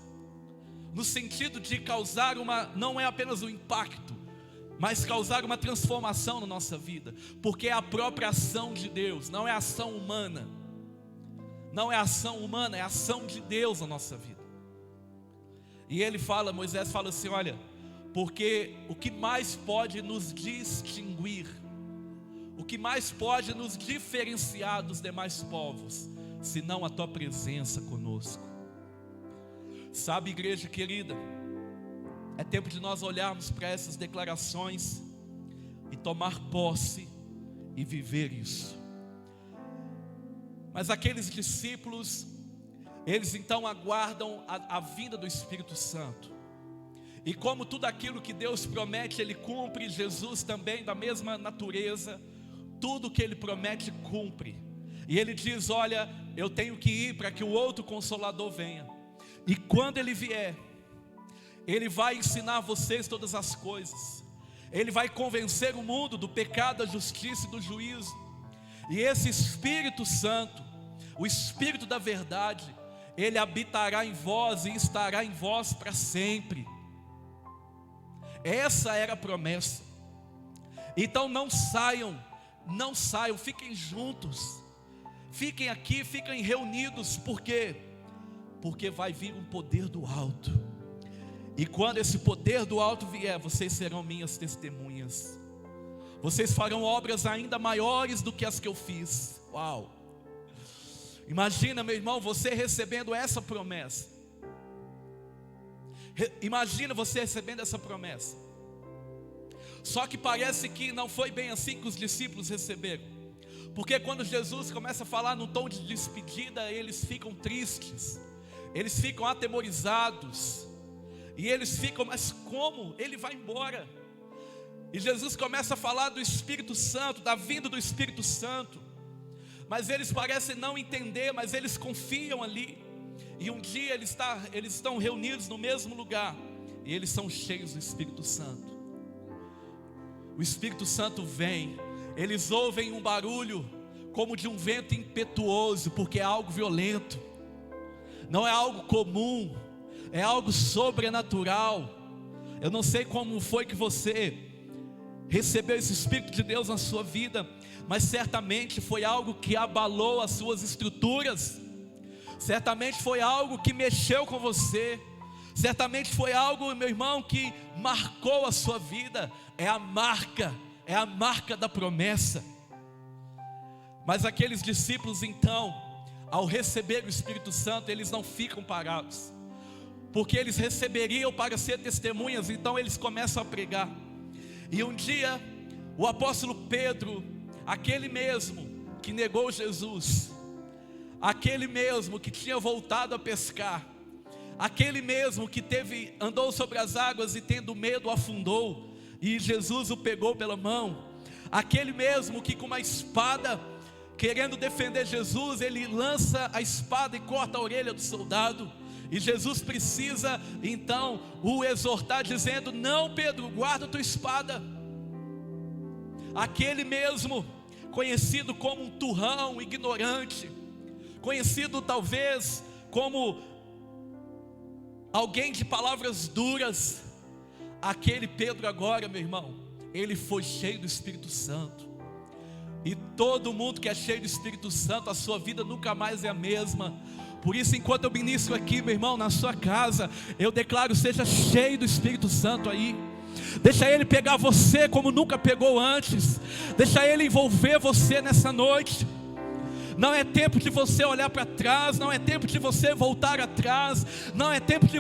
no sentido de causar não é apenas um impacto, mas causar uma transformação na nossa vida, porque é a própria ação de Deus, não é ação humana, não é ação humana, é ação de Deus na nossa vida. E Moisés fala assim: olha, porque o que mais pode nos distinguir, o que mais pode nos diferenciar dos demais povos, senão a tua presença conosco. Sabe, igreja querida, é tempo de nós olharmos para essas declarações e tomar posse e viver isso. Mas aqueles discípulos, eles então aguardam a vinda do Espírito Santo. E como tudo aquilo que Deus promete, Ele cumpre. Jesus também, da mesma natureza, tudo que Ele promete, cumpre. E Ele diz: olha, eu tenho que ir para que o outro Consolador venha. E quando Ele vier, Ele vai ensinar a vocês todas as coisas. Ele vai convencer o mundo do pecado, da justiça e do juízo. E esse Espírito Santo, o Espírito da verdade, Ele habitará em vós e estará em vós para sempre. Essa era a promessa. Então não saiam, fiquem juntos, fiquem aqui, fiquem reunidos. Por quê? Porque vai vir um poder do alto. E quando esse poder do alto vier, vocês serão minhas testemunhas. Vocês farão obras ainda maiores do que as que eu fiz. Uau! Imagina, meu irmão, você recebendo essa promessa. Imagina você recebendo essa promessa. Só que parece que não foi bem assim que os discípulos receberam. Porque quando Jesus começa a falar num tom de despedida, eles ficam tristes, eles ficam atemorizados. E eles ficam, mas como? Ele vai embora. E Jesus começa a falar do Espírito Santo, da vinda do Espírito Santo. Mas eles parecem não entender, mas eles confiam ali. E um dia eles estão reunidos no mesmo lugar. E eles são cheios do Espírito Santo. O Espírito Santo vem. Eles ouvem um barulho como de um vento impetuoso, porque é algo violento. Não é algo comum, é algo sobrenatural. Eu não sei como foi que você recebeu esse Espírito de Deus na sua vida, mas certamente foi algo que abalou as suas estruturas. Certamente foi algo que mexeu com você. Certamente foi algo, meu irmão, que marcou a sua vida. É a marca da promessa. Mas aqueles discípulos então, ao receber o Espírito Santo, eles não ficam parados, porque eles receberiam para ser testemunhas. Então eles começam a pregar. E um dia o apóstolo Pedro, aquele mesmo que negou Jesus, aquele mesmo que tinha voltado a pescar, aquele mesmo que andou sobre as águas e tendo medo afundou, e Jesus o pegou pela mão, aquele mesmo que com uma espada, querendo defender Jesus, ele lança a espada e corta a orelha do soldado, e Jesus precisa então o exortar dizendo: não, Pedro, guarda a tua espada. Aquele mesmo conhecido como um turrão, ignorante, conhecido talvez como alguém de palavras duras, aquele Pedro agora, meu irmão, ele foi cheio do Espírito Santo. E todo mundo que é cheio do Espírito Santo, a sua vida nunca mais é a mesma. Por isso, enquanto eu ministro aqui, meu irmão, na sua casa, eu declaro: seja cheio do Espírito Santo aí. Deixa Ele pegar você como nunca pegou antes. Deixa Ele envolver você nessa noite. Não é tempo de você olhar para trás, não é tempo de você voltar atrás, não é tempo de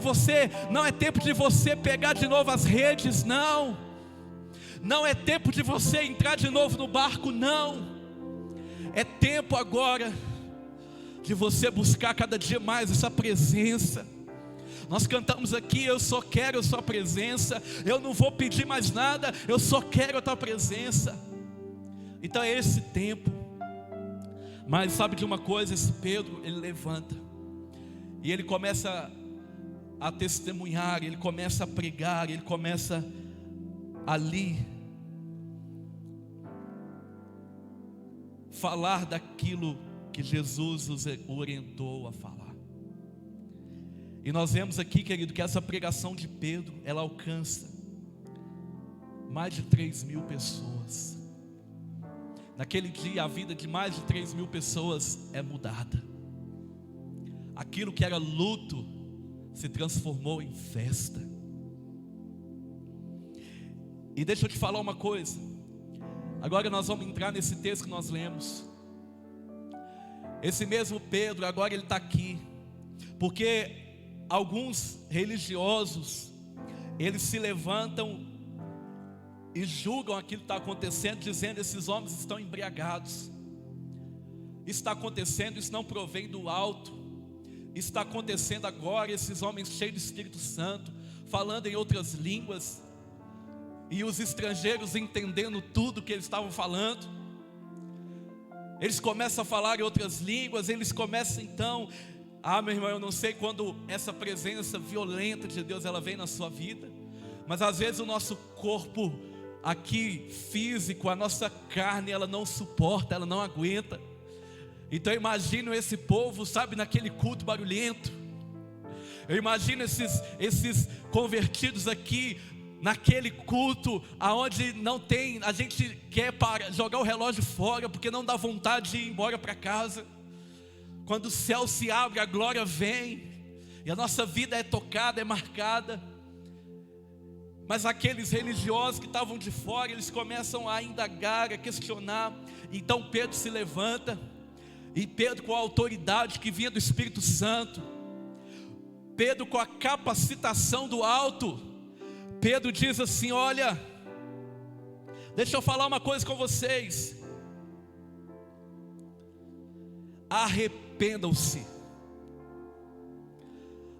você pegar de novo as redes, não. Não é tempo de você entrar de novo no barco, não. É tempo agora de você buscar cada dia mais essa presença. Nós cantamos aqui: eu só quero a sua presença, eu não vou pedir mais nada, eu só quero a tua presença. Então é esse tempo. Mas sabe de uma coisa? Esse Pedro, ele levanta e ele começa a testemunhar, ele começa a pregar, ele começa ali falar daquilo que Jesus os orientou a falar. E nós vemos aqui, querido, que essa pregação de Pedro, ela alcança mais de 3.000 pessoas. Naquele dia a vida de mais de 3.000 pessoas é mudada. Aquilo que era luto se transformou em festa. E deixa eu te falar uma coisa. Agora nós vamos entrar nesse texto que nós lemos. Esse mesmo Pedro, agora ele está aqui, porque alguns religiosos, eles se levantam e julgam aquilo que está acontecendo, dizendo: esses homens estão embriagados. Isso está acontecendo, isso não provém do alto. Isso está acontecendo agora, esses homens cheios do Espírito Santo, falando em outras línguas, e os estrangeiros entendendo tudo que eles estavam falando. Eles começam a falar em outras línguas, eles começam então... meu irmão, eu não sei quando essa presença violenta de Deus, ela vem na sua vida, mas às vezes o nosso corpo aqui, físico, a nossa carne, ela não suporta, ela não aguenta. Então eu imagino esse povo, sabe, naquele culto barulhento. Eu imagino esses convertidos aqui, naquele culto, aonde não tem, a gente quer jogar o relógio fora, porque não dá vontade de ir embora para casa. Quando o céu se abre, a glória vem, e a nossa vida é tocada, é marcada. Mas aqueles religiosos que estavam de fora, eles começam a indagar, a questionar. Então Pedro se levanta, e Pedro, com a autoridade que vinha do Espírito Santo, Pedro com a capacitação do alto, Pedro diz assim: olha, deixa eu falar uma coisa com vocês. Arrependam-se.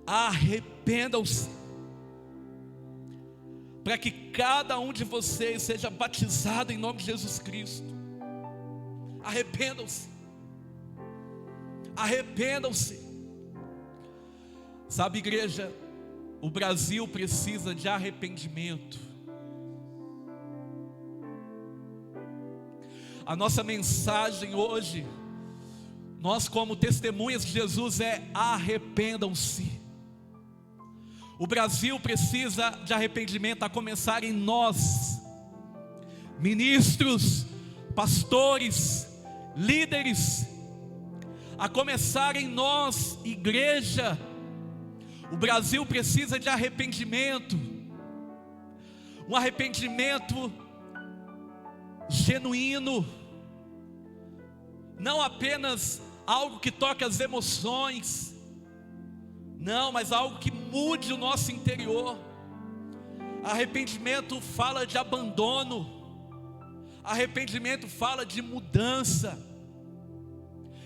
Arrependam-se. para que cada um de vocês seja batizado em nome de Jesus Cristo. Arrependam-se. Arrependam-se. Sabe, igreja, o Brasil precisa de arrependimento. A nossa mensagem hoje, nós como testemunhas de Jesus, é: arrependam-se. O Brasil precisa de arrependimento, a começar em nós, ministros, pastores, líderes, a começar em nós, igreja. O Brasil precisa de arrependimento, um arrependimento genuíno, não apenas algo que toque as emoções, não, mas algo que mude o nosso interior. Arrependimento fala de abandono, arrependimento fala de mudança.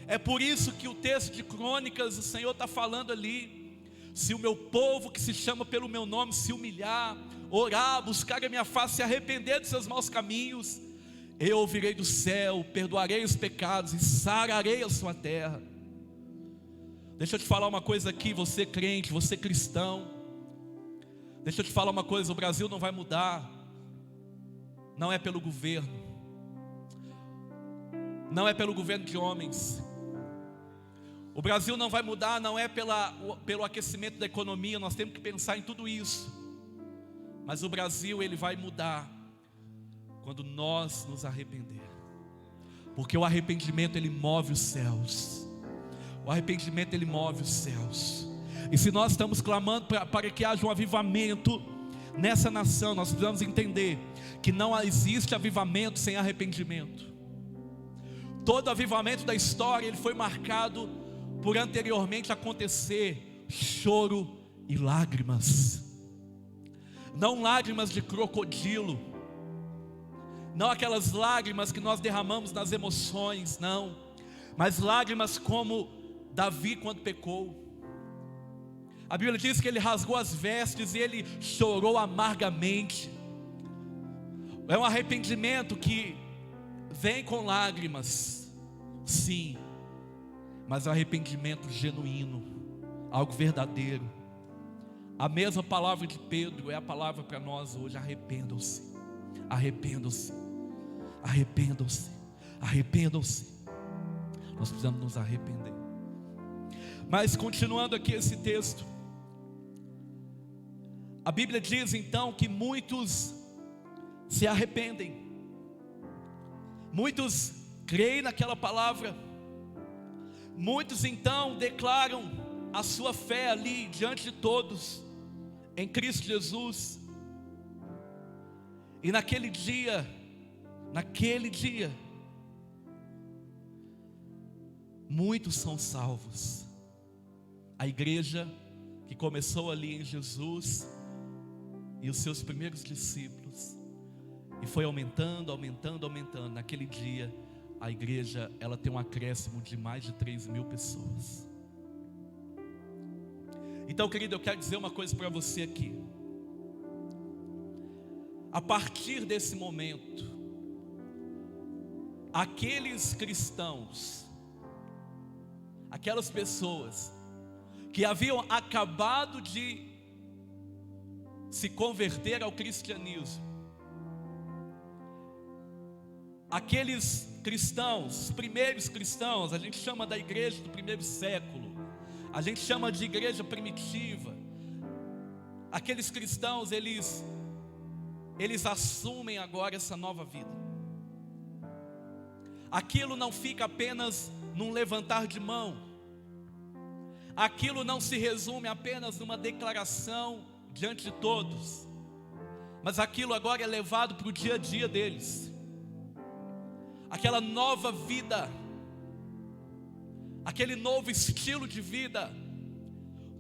É por isso que o texto de Crônicas, o Senhor está falando ali: se o meu povo que se chama pelo meu nome se humilhar, orar, buscar a minha face, se arrepender dos seus maus caminhos, eu ouvirei do céu, perdoarei os pecados e sararei a sua terra. Deixa eu te falar uma coisa aqui, você crente, você cristão. Deixa eu te falar uma coisa: o Brasil não vai mudar, não é pelo governo, não é pelo governo de homens. O Brasil não vai mudar, não é pelo aquecimento da economia. Nós temos que pensar em tudo isso. Mas o Brasil, ele vai mudar quando nós nos arrepender. Porque o arrependimento, ele move os céus. O arrependimento, ele move os céus. E se nós estamos clamando para que haja um avivamento nessa nação, nós precisamos entender que não existe avivamento sem arrependimento. Todo avivamento da história, ele foi marcado por anteriormente acontecer choro e lágrimas. Não lágrimas de crocodilo, não aquelas lágrimas que nós derramamos nas emoções, não, mas lágrimas como Davi quando pecou. A Bíblia diz que ele rasgou as vestes e ele chorou amargamente. É um arrependimento que vem com lágrimas, sim, mas é um arrependimento genuíno, algo verdadeiro. A mesma palavra de Pedro é a palavra para nós hoje: arrependam-se, arrependam-se, arrependam-se, arrependam-se. Nós precisamos nos arrepender. Mas continuando aqui esse texto, a Bíblia diz então que muitos se arrependem, muitos creem naquela palavra, muitos então declaram a sua fé ali diante de todos, em Cristo Jesus. E naquele dia, muitos são salvos. A igreja que começou ali em Jesus e os seus primeiros discípulos, e foi aumentando, aumentando, aumentando. Naquele dia, a igreja, ela tem um acréscimo de mais de 3.000 pessoas. Então, querido, eu quero dizer uma coisa para você aqui. A partir desse momento, aqueles cristãos, aquelas pessoas que haviam acabado de se converter ao cristianismo, aqueles cristãos, os primeiros cristãos, a gente chama da igreja do primeiro século, a gente chama de igreja primitiva. Aqueles cristãos, eles assumem agora essa nova vida. Aquilo não fica apenas num levantar de mão, aquilo não se resume apenas numa declaração diante de todos, mas aquilo agora é levado para o dia a dia deles. Aquela nova vida, aquele novo estilo de vida,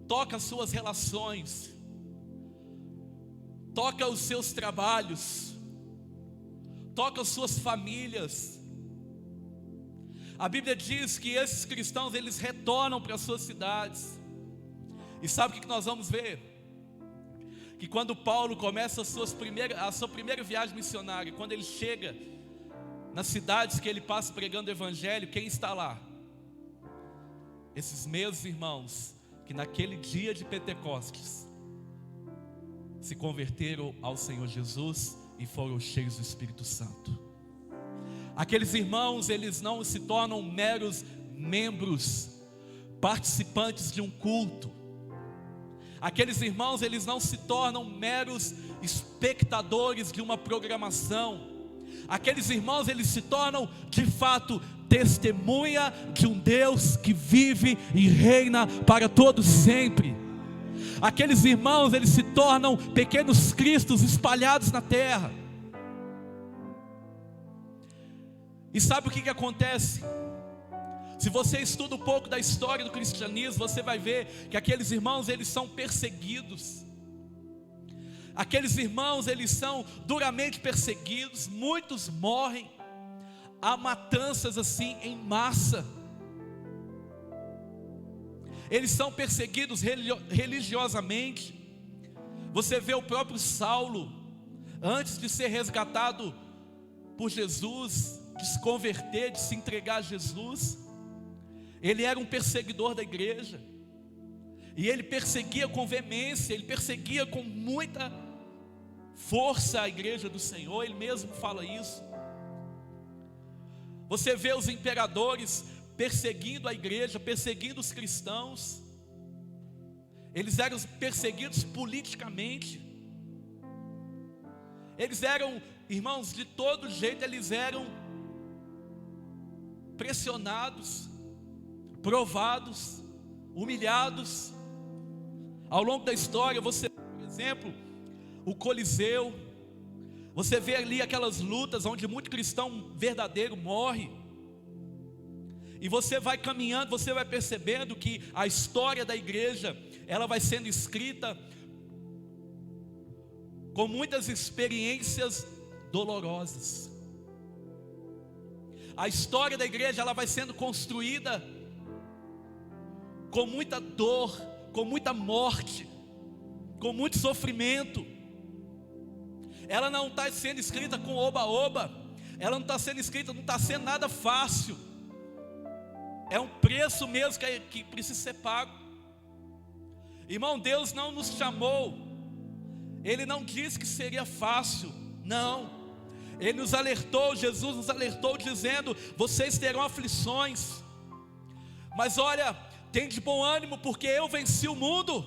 toca as suas relações, toca os seus trabalhos, toca as suas famílias. A Bíblia diz que esses cristãos, eles retornam para as suas cidades. E sabe o que nós vamos ver? que quando Paulo começa a sua primeira viagem missionária, quando ele chega nas cidades que ele passa pregando o evangelho, quem está lá? Esses meus irmãos, que naquele dia de Pentecostes, se converteram ao Senhor Jesus e foram cheios do Espírito Santo. Aqueles irmãos, eles não se tornam meros membros, participantes de um culto. Aqueles irmãos, eles não se tornam meros espectadores de uma programação. Aqueles irmãos, eles se tornam, de fato, testemunha de um Deus que vive e reina para todos sempre. Aqueles irmãos, eles se tornam pequenos cristos espalhados na terra. E sabe o que acontece? Se você estuda um pouco da história do cristianismo, você vai ver que aqueles irmãos, eles são perseguidos. Aqueles irmãos, eles são duramente perseguidos, muitos morrem. Há matanças assim em massa. Eles são perseguidos religiosamente. Você vê o próprio Saulo, antes de ser resgatado por Jesus, de se converter, de se entregar a Jesus, ele era um perseguidor da igreja. E ele perseguia com veemência, ele perseguia com muita força a igreja do Senhor. Ele mesmo fala isso. Você vê os imperadores perseguindo a igreja, perseguindo os cristãos. Eles eram perseguidos politicamente. Eles eram, irmãos, de todo jeito eles eram pressionados, provados, humilhados. Ao longo da história, você vê, por exemplo, o Coliseu. Você vê ali aquelas lutas onde muito cristão verdadeiro morre. E você vai caminhando, você vai percebendo que a história da igreja, ela vai sendo escrita com muitas experiências dolorosas. A história da igreja, ela vai sendo construída com muita dor, com muita morte, com muito sofrimento. Ela não está sendo escrita com oba-oba. Ela não está sendo escrita, não está sendo nada fácil. É um preço mesmo que precisa ser pago. Irmão, Deus não nos chamou, Ele não disse que seria fácil. Não, Ele nos alertou, Jesus nos alertou dizendo: vocês terão aflições, mas olha, tem de bom ânimo, porque eu venci o mundo.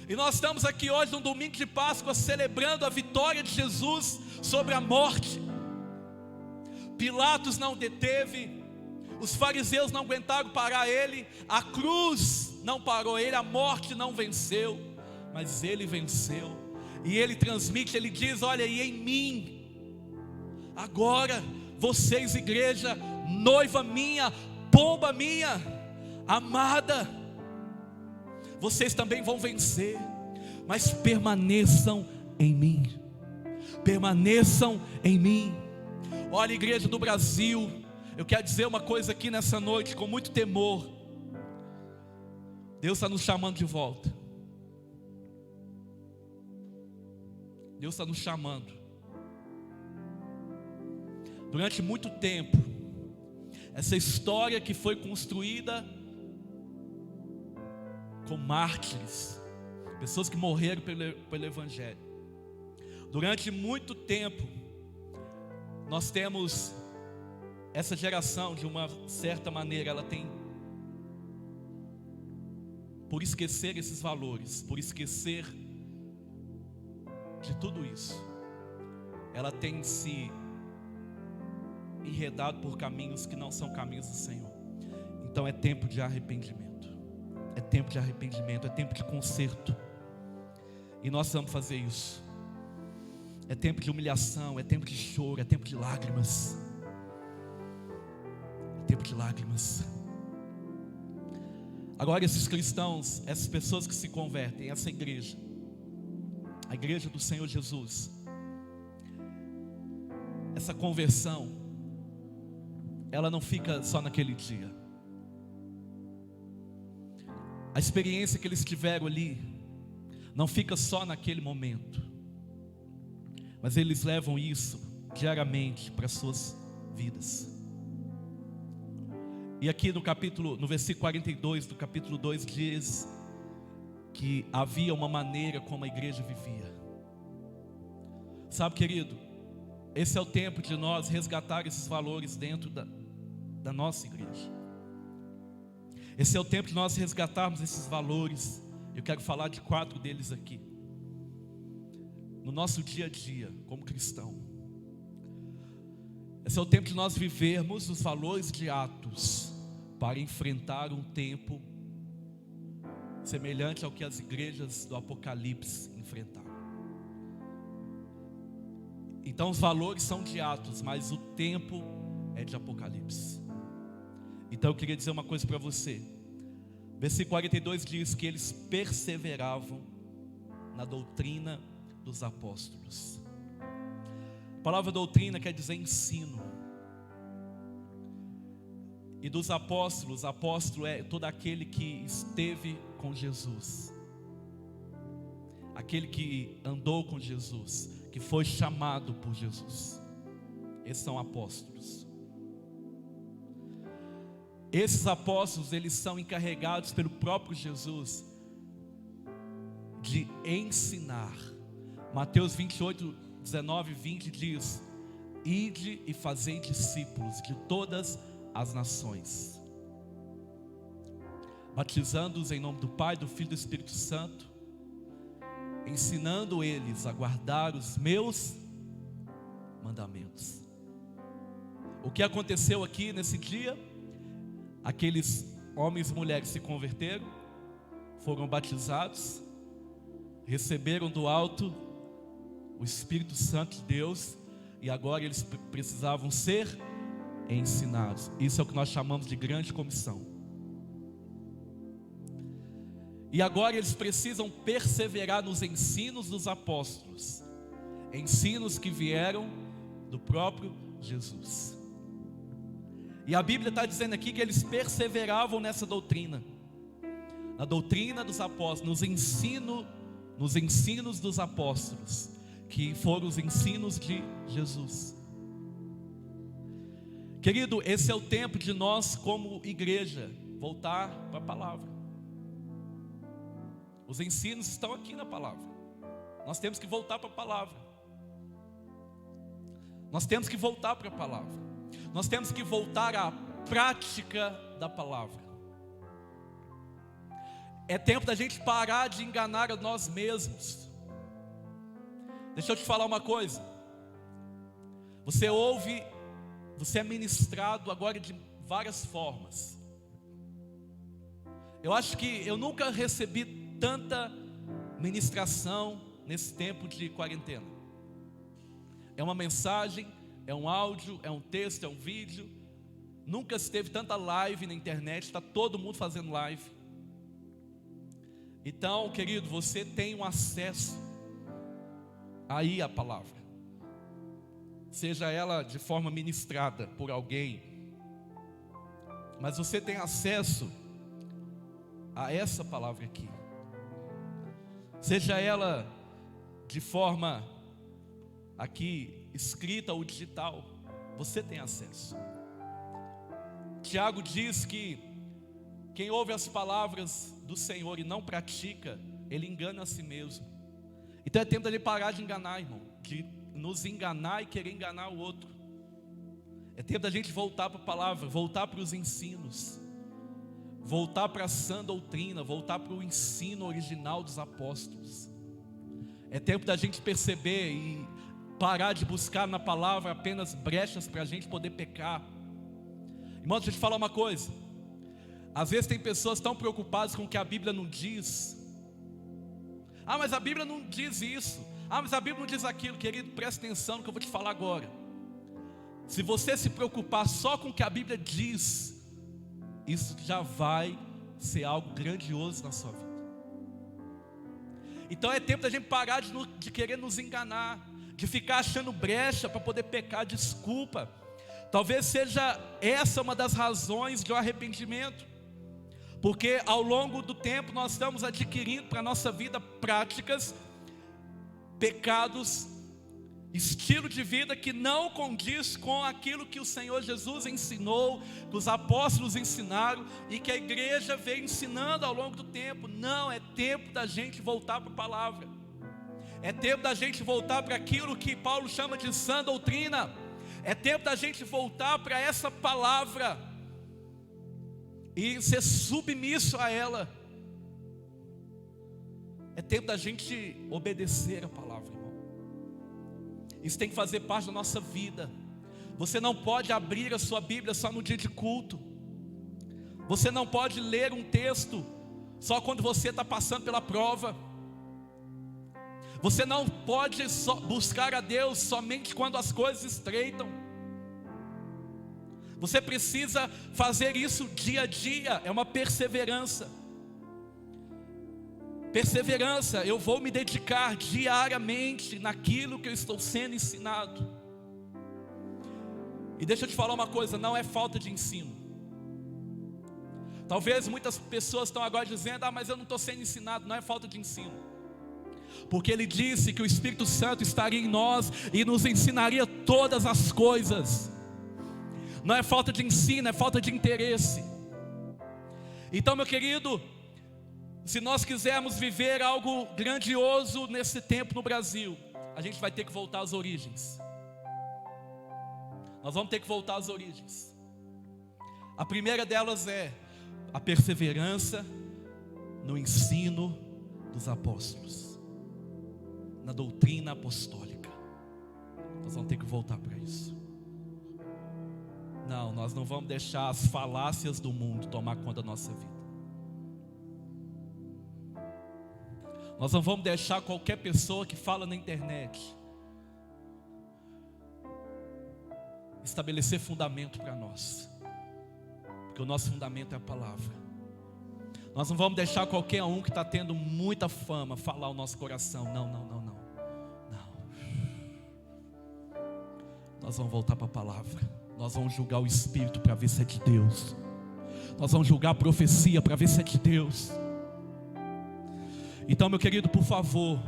E nós estamos aqui hoje no domingo de Páscoa, celebrando a vitória de Jesus sobre a morte. Pilatos não deteve, os fariseus não aguentaram parar ele, a cruz não parou ele, a morte não venceu, mas ele venceu. E ele transmite, ele diz: olha, e em mim, agora vocês, igreja, noiva minha, pomba minha, amada, vocês também vão vencer, mas permaneçam em mim. Permaneçam em mim. Olha, igreja do Brasil, eu quero dizer uma coisa aqui nessa noite com muito temor. Deus está nos chamando de volta. Deus está nos chamando. Durante muito tempo, essa história que foi construída com mártires, pessoas que morreram pelo Evangelho. Durante muito tempo, nós temos essa geração, de uma certa maneira, ela tem, por esquecer esses valores, por esquecer de tudo isso, ela tem se enredado por caminhos que não são caminhos do Senhor. Então é tempo de arrependimento. É tempo de arrependimento, é tempo de conserto. E nós vamos fazer isso. É tempo de humilhação, é tempo de choro, é tempo de lágrimas. É tempo de lágrimas. Agora esses cristãos, essas pessoas que se convertem, essa igreja, a igreja do Senhor Jesus, essa conversão, ela não fica só naquele dia. A experiência que eles tiveram ali não fica só naquele momento, mas eles levam isso diariamente para as suas vidas. E aqui no versículo 42 do capítulo 2 diz que havia uma maneira como a igreja vivia. Sabe, querido, esse é o tempo de nós resgatar esses valores dentro da nossa igreja. Esse é o tempo de nós resgatarmos esses valores. Eu quero falar de 4 deles aqui. No nosso dia a dia, como cristão. Esse é o tempo de nós vivermos os valores de Atos para enfrentar um tempo semelhante ao que as igrejas do Apocalipse enfrentaram. Então os valores são de Atos, mas o tempo é de Apocalipse. Então eu queria dizer uma coisa para você. Versículo 42 diz que eles perseveravam na doutrina dos apóstolos. A palavra doutrina quer dizer ensino. E dos apóstolos, apóstolo é todo aquele que esteve com Jesus, aquele que andou com Jesus, que foi chamado por Jesus. Esses são apóstolos. Esses apóstolos, eles são encarregados pelo próprio Jesus de ensinar. Mateus 28, 19 e 20 diz: ide e fazei discípulos de todas as nações, batizando-os em nome do Pai, do Filho e do Espírito Santo, ensinando eles a guardar os meus mandamentos. O que aconteceu aqui nesse dia? Aqueles homens e mulheres se converteram, foram batizados, receberam do alto o Espírito Santo de Deus, e agora eles precisavam ser ensinados. Isso é o que nós chamamos de grande comissão. E agora eles precisam perseverar nos ensinos dos apóstolos, ensinos que vieram do próprio Jesus. E a Bíblia está dizendo aqui que eles perseveravam nessa doutrina, na doutrina dos apóstolos, nos ensinos dos apóstolos, que foram os ensinos de Jesus. Querido, esse é o tempo de nós, como igreja, voltar para a palavra. Os ensinos estão aqui na palavra. Nós temos que voltar para a palavra. Nós temos que voltar para a palavra. Nós temos que voltar à prática da palavra. É tempo da gente parar de enganar a nós mesmos. Deixa eu te falar uma coisa. Você é ministrado agora de várias formas. Eu acho que eu nunca recebi tanta ministração nesse tempo de quarentena. É uma mensagem, é um áudio, é um texto, é um vídeo. Nunca se teve tanta live na internet, está todo mundo fazendo live. Então, querido, você tem um acesso aí à palavra, seja ela de forma ministrada por alguém, mas você tem acesso a essa palavra aqui, seja ela de forma aqui escrita ou digital, você tem acesso. Tiago diz que quem ouve as palavras do Senhor e não pratica, ele engana a si mesmo. Então é tempo de ele parar de enganar, irmão, de nos enganar e querer enganar o outro. É tempo da gente voltar para a palavra, voltar para os ensinos, voltar para a sã doutrina, voltar para o ensino original dos apóstolos. É tempo da gente perceber e parar de buscar na palavra apenas brechas para a gente poder pecar. Irmão, deixa eu te falar uma coisa. Às vezes tem pessoas tão preocupadas com o que a Bíblia não diz. Ah, mas a Bíblia não diz isso. Ah, mas a Bíblia não diz aquilo. Querido, presta atenção no que eu vou te falar agora. Se você se preocupar só com o que a Bíblia diz, isso já vai ser algo grandioso na sua vida. Então é tempo da gente parar de querer nos enganar, de ficar achando brecha para poder pecar, desculpa. Talvez seja essa uma das razões do arrependimento, Porque ao longo do tempo nós estamos adquirindo para a nossa vida práticas, pecados, estilo de vida que não condiz com aquilo que o Senhor Jesus ensinou, que os apóstolos ensinaram e que a igreja veio ensinando ao longo do tempo. Não, é tempo da gente voltar para a palavra. É tempo da gente voltar para aquilo que Paulo chama de sã doutrina. É tempo da gente voltar para essa palavra e ser submisso a ela. É tempo da gente obedecer a palavra, irmão. Isso tem que fazer parte da nossa vida. Você não pode abrir a sua Bíblia só no dia de culto. Você não pode ler um texto só quando você está passando pela prova. Você não pode buscar a Deus somente quando as coisas estreitam. Você precisa fazer isso dia a dia. É uma perseverança. Perseverança, eu vou me dedicar diariamente naquilo que eu estou sendo ensinado. E deixa eu te falar uma coisa, não é falta de ensino. Talvez muitas pessoas estão agora dizendo: mas eu não estou sendo ensinado. Não é falta de ensino, porque Ele disse que o Espírito Santo estaria em nós e nos ensinaria todas as coisas. Não é falta de ensino, é falta de interesse. Então, meu querido, se nós quisermos viver algo grandioso nesse tempo no Brasil, a gente vai ter que voltar às origens. Nós vamos ter que voltar às origens. A primeira delas é a perseverança no ensino dos apóstolos, na doutrina apostólica. Nós vamos ter que voltar para isso. Não, nós não vamos deixar as falácias do mundo tomar conta da nossa vida. Nós não vamos deixar qualquer pessoa que fala na internet estabelecer fundamento para nós, porque o nosso fundamento é a palavra. Nós não vamos deixar qualquer um que está tendo muita fama falar o nosso coração. Não. Nós vamos voltar para a palavra. Nós vamos julgar o Espírito para ver se é de Deus. Nós vamos julgar a profecia para ver se é de Deus. Então, meu querido, por favor,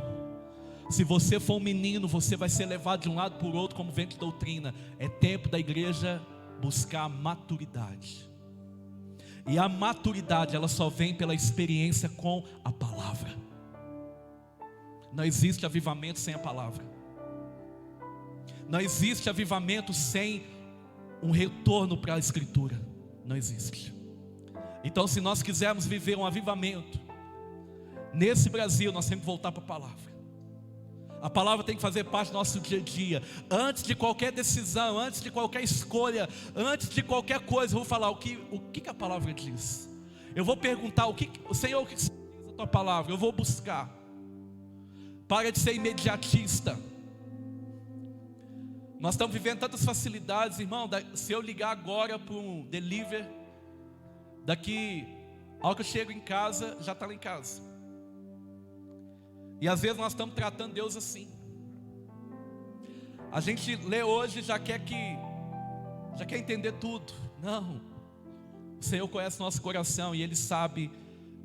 se você for um menino, você vai ser levado de um lado para o outro como vento de doutrina. É tempo da igreja buscar a maturidade. E a maturidade, ela só vem pela experiência com a palavra. Não existe avivamento sem a palavra. Não existe avivamento sem um retorno para a Escritura. Não existe. Então, se nós quisermos viver um avivamento nesse Brasil, nós temos que voltar para a palavra. A palavra tem que fazer parte do nosso dia a dia. Antes de qualquer decisão, antes de qualquer escolha, antes de qualquer coisa, eu vou falar o que a palavra diz. Eu vou perguntar Senhor, o que diz a tua palavra? Eu vou buscar. Para de ser imediatista. Nós estamos vivendo tantas facilidades, irmão. Se eu ligar agora para um delivery, daqui a hora que eu chego em casa, já está lá em casa. E às vezes nós estamos tratando Deus assim. A gente lê hoje e já quer entender tudo. Não. O Senhor conhece nosso coração e Ele sabe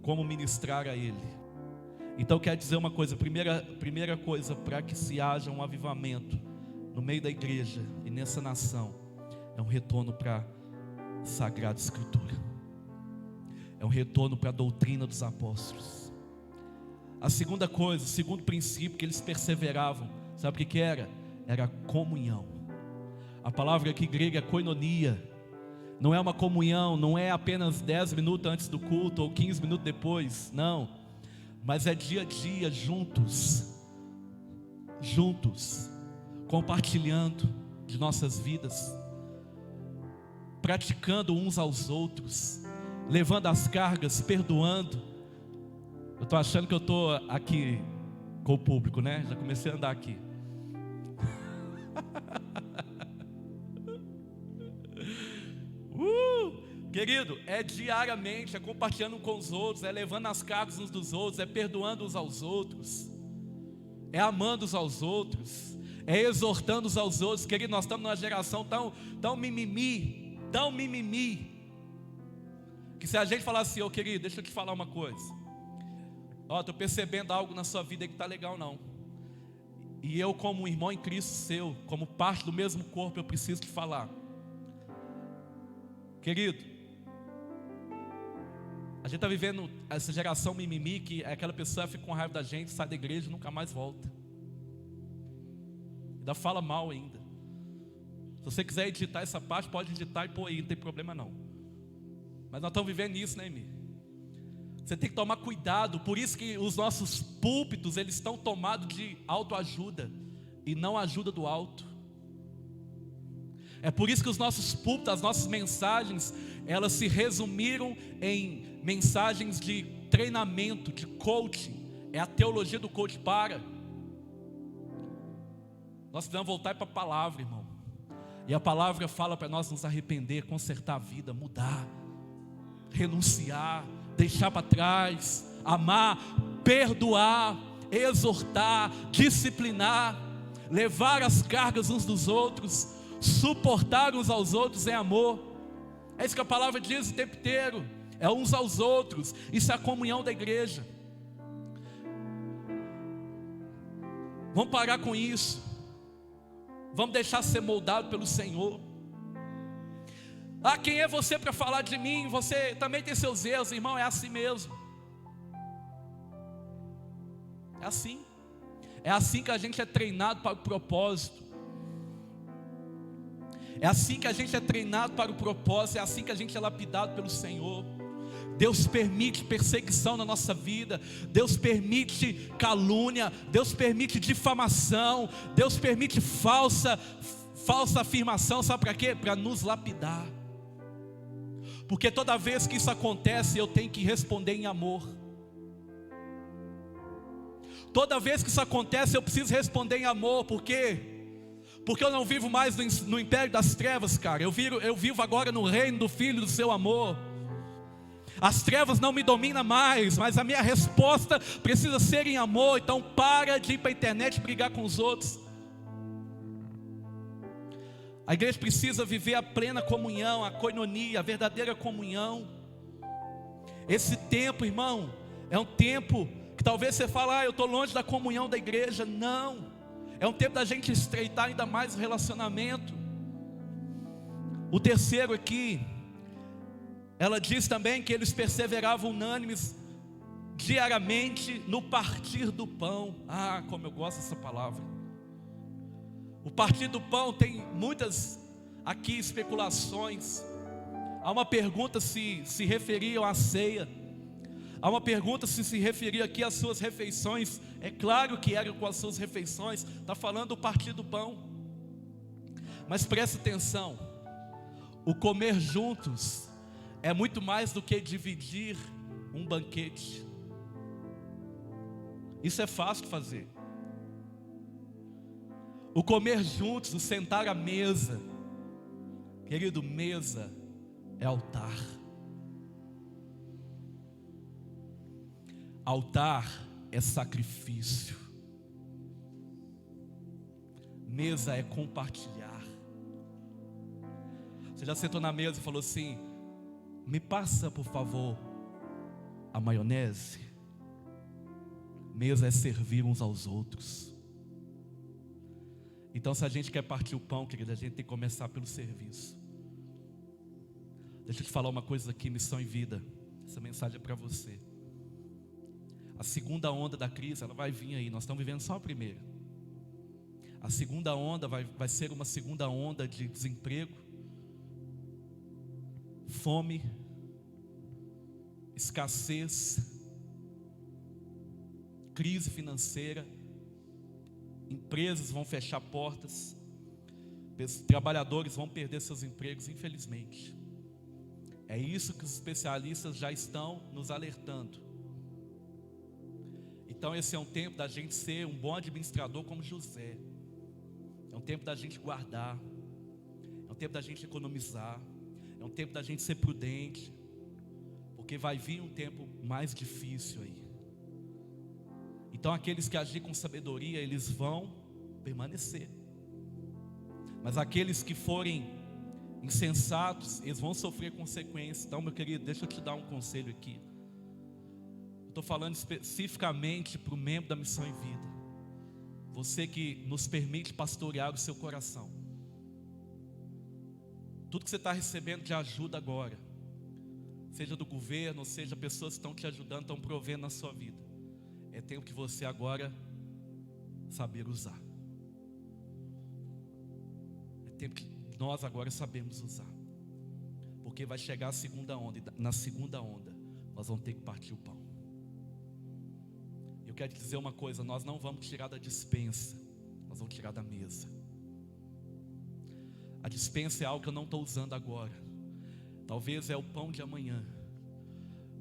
como ministrar a Ele. Então quer dizer uma coisa, primeira coisa para que se haja um avivamento no meio da igreja e nessa nação, é um retorno para a Sagrada Escritura. É um retorno para a doutrina dos apóstolos. A segunda coisa, o segundo princípio que eles perseveravam, sabe o que era? Era a comunhão. A palavra aqui grega é koinonia. Não é uma comunhão, não é apenas 10 minutos antes do culto ou 15 minutos depois, não. Mas é dia a dia, juntos, compartilhando de nossas vidas, praticando uns aos outros, levando as cargas, perdoando. Eu estou achando que eu estou aqui com o público, né? Já comecei a andar aqui. Querido, é diariamente, é compartilhando com os outros, é levando as cargas uns dos outros, é perdoando uns aos outros, é amando uns aos outros, é exortando uns aos outros. Querido, nós estamos numa geração tão mimimi. Que se a gente falar assim, ô querido, deixa eu te falar uma coisa. Ó, estou percebendo algo na sua vida que está legal não. E eu, como um irmão em Cristo seu, como parte do mesmo corpo, eu preciso te falar. Querido, a gente está vivendo essa geração mimimi, que é aquela pessoa que fica com raiva da gente, sai da igreja e nunca mais volta. Ainda fala mal ainda. Se você quiser editar essa parte, pode editar e pôr aí, não tem problema não. Mas nós estamos vivendo isso, né, Emi? Você tem que tomar cuidado. Por isso que os nossos púlpitos, eles estão tomados de autoajuda e não ajuda do alto. É por isso que os nossos púlpitos, as nossas mensagens, elas se resumiram em mensagens de treinamento, de coaching. É a teologia do coach. Nós precisamos voltar para a palavra, irmão. E a palavra fala para nós nos arrepender, consertar a vida, mudar, renunciar, deixar para trás, amar, perdoar, exortar, disciplinar, levar as cargas uns dos outros, suportar uns aos outros é amor. É isso que a palavra diz o tempo inteiro, é uns aos outros. Isso é a comunhão da igreja. Vamos parar com isso. Vamos deixar ser moldado pelo Senhor. Quem é você para falar de mim? Você também tem seus erros, irmão. É assim mesmo. É assim. É assim que a gente é treinado para o propósito. É assim que a gente é treinado para o propósito. É assim que a gente é lapidado pelo Senhor. Deus permite perseguição na nossa vida. Deus permite calúnia. Deus permite difamação. Deus permite falsa afirmação. Sabe para quê? Para nos lapidar. Porque toda vez que isso acontece, eu tenho que responder em amor. Toda vez que isso acontece, eu preciso responder em amor. Por quê? Porque eu não vivo mais no império das trevas, cara. Eu vivo agora no reino do Filho do seu amor. As trevas não me dominam mais, mas a minha resposta precisa ser em amor. Então para de ir para a internet brigar com os outros. A igreja precisa viver a plena comunhão, a koinonia, a verdadeira comunhão. Esse tempo, irmão, é um tempo que talvez você fale, eu estou longe da comunhão da igreja. Não, é um tempo da gente estreitar ainda mais o relacionamento. O terceiro aqui, ela diz também que eles perseveravam unânimes diariamente no partir do pão. Como eu gosto dessa palavra. O partir do pão tem muitas aqui especulações. Há uma pergunta se referiam à ceia. Há uma pergunta se referia aqui às suas refeições. É claro que eram com as suas refeições. Está falando do partir do pão. Mas preste atenção. O comer juntos é muito mais do que dividir um banquete. Isso é fácil de fazer. O comer juntos, o sentar à mesa. Querido, mesa é altar. Altar é sacrifício. Mesa é compartilhar. Você já sentou na mesa e falou assim: me passa, por favor, a maionese? Mesa é servir uns aos outros. Então, se a gente quer partir o pão, querido, a gente tem que começar pelo serviço. Deixa eu te falar uma coisa aqui, missão e vida. Essa mensagem é para você. A segunda onda da crise, ela vai vir aí. Nós estamos vivendo só a primeira. A segunda onda vai ser uma segunda onda de desemprego, fome, escassez, crise financeira. Empresas vão fechar portas, trabalhadores vão perder seus empregos, infelizmente. É isso que os especialistas já estão nos alertando. Então esse é um tempo da gente ser um bom administrador como José. É um tempo da gente guardar. É um tempo da gente economizar. É um tempo da gente ser prudente. Porque vai vir um tempo mais difícil aí. Então aqueles que agir com sabedoria, eles vão permanecer. Mas aqueles que forem insensatos, eles vão sofrer consequências. Então, meu querido, deixa eu te dar um conselho aqui. Eu estou falando especificamente para o membro da Missão em Vida. Você que nos permite pastorear o seu coração. Tudo que você está recebendo de ajuda agora, seja do governo, ou seja pessoas que estão te ajudando, estão provendo na sua vida, é tempo que você agora saber usar. É tempo que nós agora sabemos usar. Porque vai chegar a segunda onda, e na segunda onda nós vamos ter que partir o pão. Eu quero te dizer uma coisa: nós não vamos tirar da despensa, nós vamos tirar da mesa. A despensa é algo que eu não estou usando agora. Talvez é o pão de amanhã,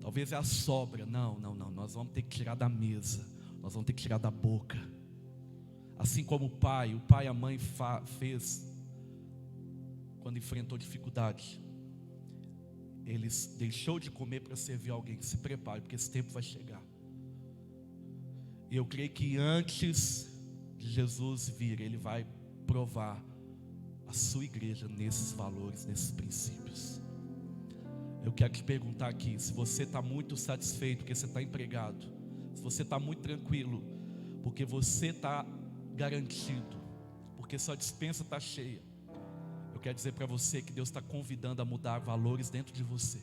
talvez é a sobra. Não, nós vamos ter que tirar da mesa, nós vamos ter que tirar da boca. Assim como o pai e a mãe fez quando enfrentou dificuldade. Eles deixou de comer para servir alguém. Se prepare, porque esse tempo vai chegar. E eu creio que antes de Jesus vir, Ele vai provar a sua igreja nesses valores, nesses princípios. Eu quero te perguntar aqui, se você está muito satisfeito porque você está empregado, se você está muito tranquilo porque você está garantido, porque sua despensa está cheia, eu quero dizer para você que Deus está convidando a mudar valores dentro de você.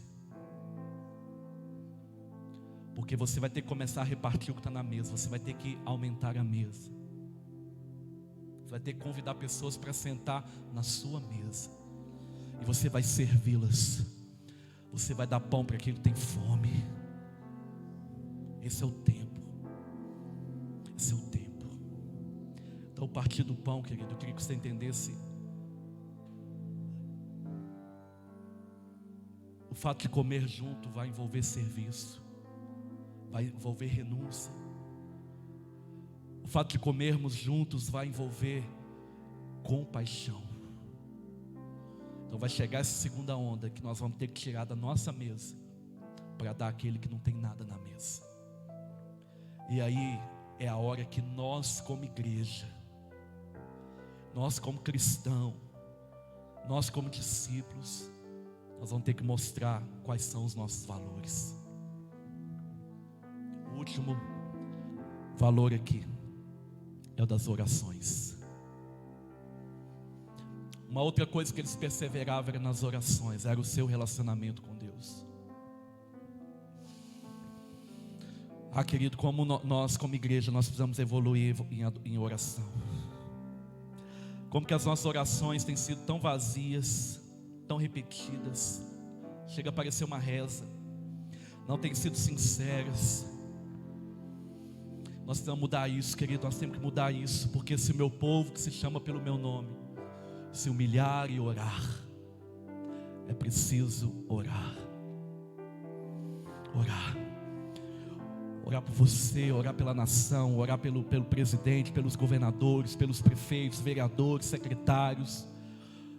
Porque você vai ter que começar a repartir o que está na mesa, você vai ter que aumentar a mesa. Você vai ter que convidar pessoas para sentar na sua mesa. E você vai servi-las. Você vai dar pão para quem tem fome. Esse é o tempo. Esse é o tempo. Então, o partir do pão, querido, eu queria que você entendesse o fato de comer junto vai envolver serviço, vai envolver renúncia. O fato de comermos juntos vai envolver compaixão. Então vai chegar essa segunda onda que nós vamos ter que tirar da nossa mesa para dar àquele que não tem nada na mesa. E aí é a hora que nós como igreja, nós como cristão, nós como discípulos, nós vamos ter que mostrar quais são os nossos valores. O último valor aqui é o das orações. Uma outra coisa que eles perseveravam era nas orações, era o seu relacionamento com Deus. Querido, como nós como igreja, nós precisamos evoluir em oração. Como que as nossas orações têm sido tão vazias, tão repetidas, chega a parecer uma reza, não têm sido sinceras. Nós precisamos mudar isso, querido, nós temos que mudar isso, porque se o meu povo, que se chama pelo meu nome, se humilhar e orar, é preciso orar. Orar por você, orar pela nação, orar pelo presidente, pelos governadores, pelos prefeitos, vereadores, secretários,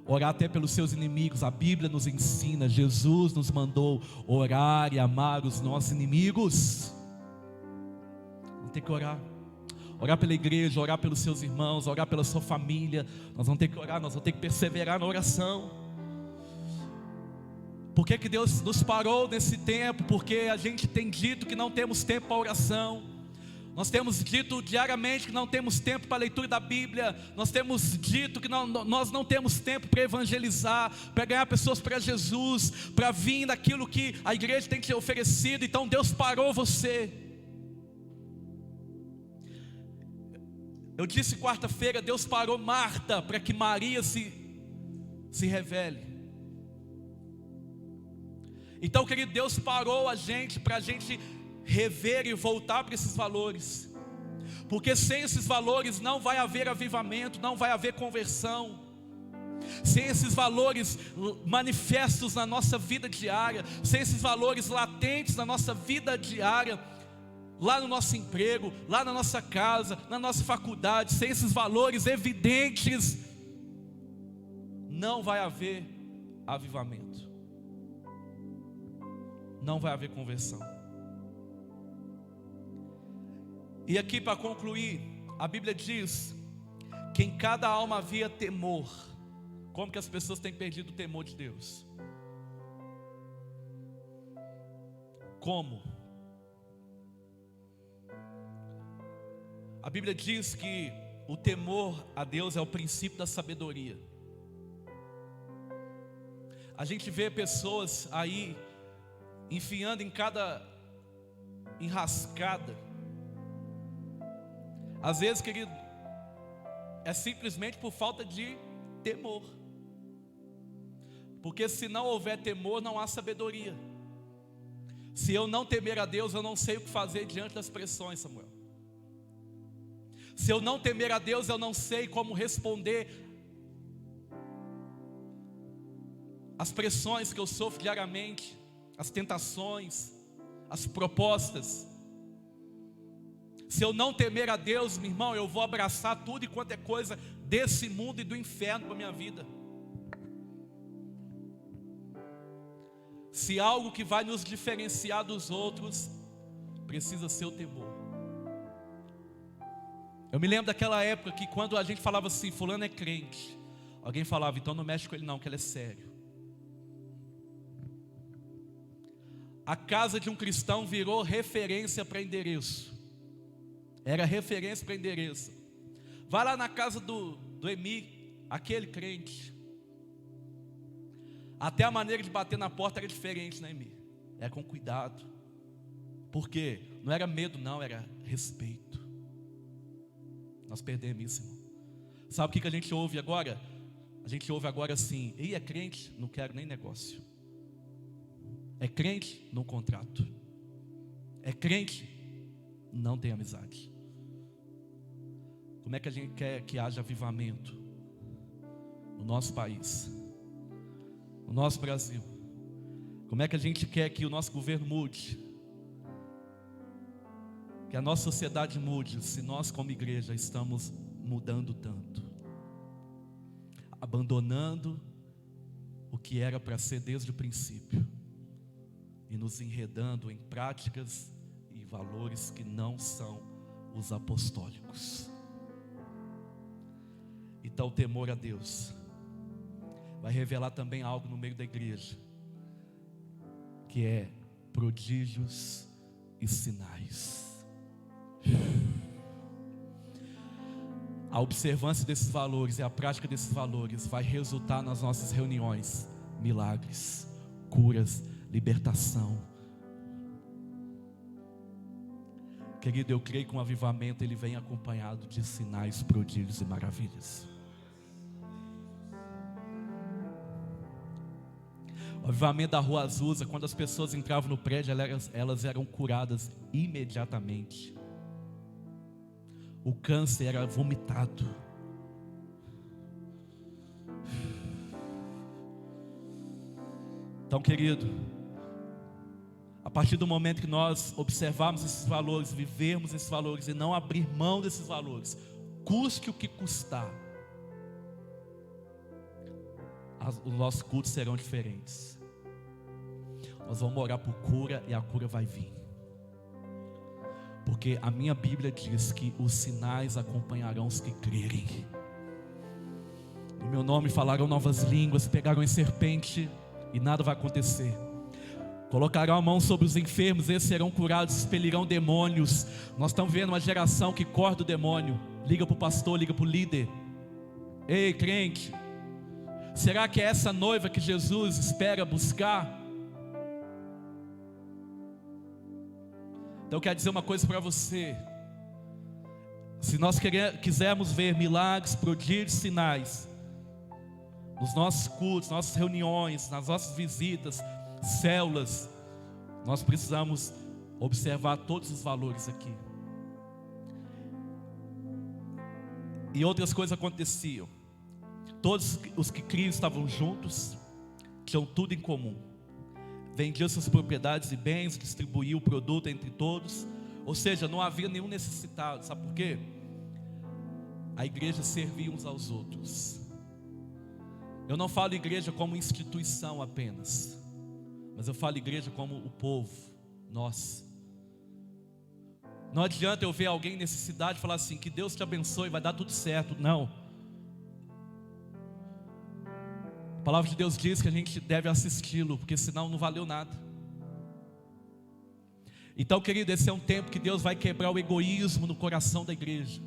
orar até pelos seus inimigos. A Bíblia nos ensina, Jesus nos mandou orar e amar os nossos inimigos. Vamos ter que orar pela igreja, orar pelos seus irmãos, orar pela sua família. Nós vamos ter que orar, nós vamos ter que perseverar na oração. Por que Deus nos parou nesse tempo? Porque a gente tem dito que não temos tempo para oração. Nós temos dito diariamente que não temos tempo para a leitura da Bíblia. Nós temos dito que nós não temos tempo para evangelizar, para ganhar pessoas para Jesus, para vir daquilo que a igreja tem te oferecido. Então Deus parou você. Eu disse quarta-feira, Deus parou Marta para que Maria se revele. Então, querido, Deus parou a gente para a gente rever e voltar para esses valores. Porque sem esses valores não vai haver avivamento, não vai haver conversão. Sem esses valores manifestos na nossa vida diária, sem esses valores latentes na nossa vida diária, lá no nosso emprego, lá na nossa casa, na nossa faculdade, sem esses valores evidentes, não vai haver avivamento. Não vai haver conversão. E aqui para concluir, a Bíblia diz que em cada alma havia temor, Como que as pessoas têm perdido o temor de Deus? Como? A Bíblia diz que o temor a Deus é o princípio da sabedoria. A gente vê pessoas aí enfiando em cada enrascada. Às vezes, querido, é simplesmente por falta de temor. Porque se não houver temor, não há sabedoria. Se eu não temer a Deus, eu não sei o que fazer diante das pressões, Samuel. Se eu não temer a Deus, eu não sei como responder às pressões que eu sofro diariamente, as tentações, as propostas. Se eu não temer a Deus, meu irmão, eu vou abraçar tudo e quanto é coisa desse mundo e do inferno para a minha vida. Se algo que vai nos diferenciar dos outros, precisa ser o temor. Eu me lembro daquela época que quando a gente falava assim, fulano é crente, alguém falava, então não mexe com ele não, que ele é sério. A casa de um cristão virou referência para endereço. Era referência para endereço. Vai lá na casa do Emi, aquele crente. Até a maneira de bater na porta era diferente, né, Emi? Era com cuidado. Por quê? Não era medo não, era respeito. Nós perdemos isso, irmão. Sabe o que a gente ouve agora? A gente ouve agora assim, é crente? Não quero nem negócio. É crente? Não contrato. É crente? Não tem amizade. Como é que a gente quer que haja avivamento no nosso país, no nosso Brasil? Como é que a gente quer que o nosso governo mude, que a nossa sociedade mude, se nós como igreja estamos mudando tanto, abandonando o que era para ser desde o princípio e nos enredando em práticas e valores que não são os apostólicos? Então o temor a Deus vai revelar também algo no meio da igreja, que é prodígios e sinais. A observância desses valores e a prática desses valores vai resultar nas nossas reuniões milagres, curas, libertação. Querido, eu creio que um avivamento ele vem acompanhado de sinais, prodígios e maravilhas. O avivamento da Rua Azusa, quando as pessoas entravam no prédio, elas eram curadas imediatamente. O câncer era vomitado. Então, querido, a partir do momento que nós observarmos esses valores, vivermos esses valores e não abrir mão desses valores, custe o que custar, os nossos cultos serão diferentes. Nós vamos orar por cura e a cura vai vir. Porque a minha Bíblia diz que os sinais acompanharão os que crerem. No meu nome falarão novas línguas, pegarão em serpente e nada vai acontecer. Colocarão a mão sobre os enfermos, esses serão curados, expelirão demônios. Nós estamos vendo uma geração que corre do demônio. Liga para o pastor, liga para o líder. Ei, crente, será que é essa noiva que Jesus espera buscar? Então eu quero dizer uma coisa para você. Se nós quisermos ver milagres, prodígios, sinais nos nossos cultos, nossas reuniões, nas nossas visitas, células, nós precisamos observar todos os valores aqui. E outras coisas aconteciam. Todos os que criam estavam juntos, tinham tudo em comum. Vendiam suas propriedades e bens, distribuíam o produto entre todos. Ou seja, não havia nenhum necessitado. Sabe por quê? A igreja servia uns aos outros. Eu não falo igreja como instituição apenas, mas eu falo igreja como o povo, nós. Não adianta eu ver alguém em necessidade e falar assim, que Deus te abençoe, vai dar tudo certo. Não. A palavra de Deus diz que a gente deve assisti-lo, porque senão não valeu nada. Então, querido, esse é um tempo que Deus vai quebrar o egoísmo no coração da igreja.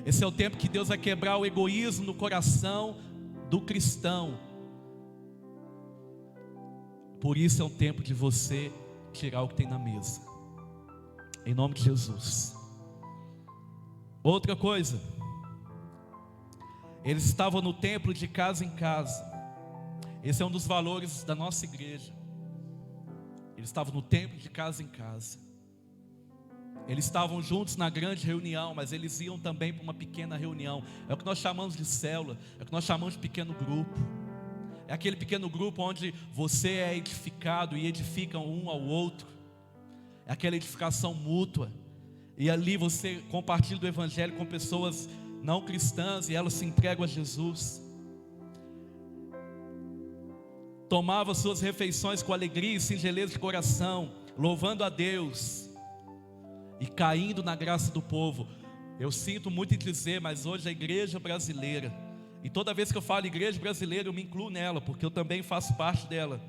Esse é o tempo que Deus vai quebrar o egoísmo no coração do cristão. Por isso é um tempo de você tirar o que tem na mesa, em nome de Jesus. Outra coisa, eles estavam no templo de casa em casa. Esse é um dos valores da nossa igreja. Eles estavam no templo de casa em casa. Eles estavam juntos na grande reunião, mas eles iam também para uma pequena reunião. É o que nós chamamos de célula, é o que nós chamamos de pequeno grupo. É aquele pequeno grupo onde você é edificado e edificam um ao outro. É aquela edificação mútua. E ali você compartilha do evangelho com pessoas não cristãs e elas se entregam a Jesus. Tomava suas refeições com alegria e singeleza de coração, louvando a Deus e caindo na graça do povo. Eu sinto muito em dizer, mas hoje a igreja brasileira, e toda vez que eu falo igreja brasileira eu me incluo nela, porque eu também faço parte dela,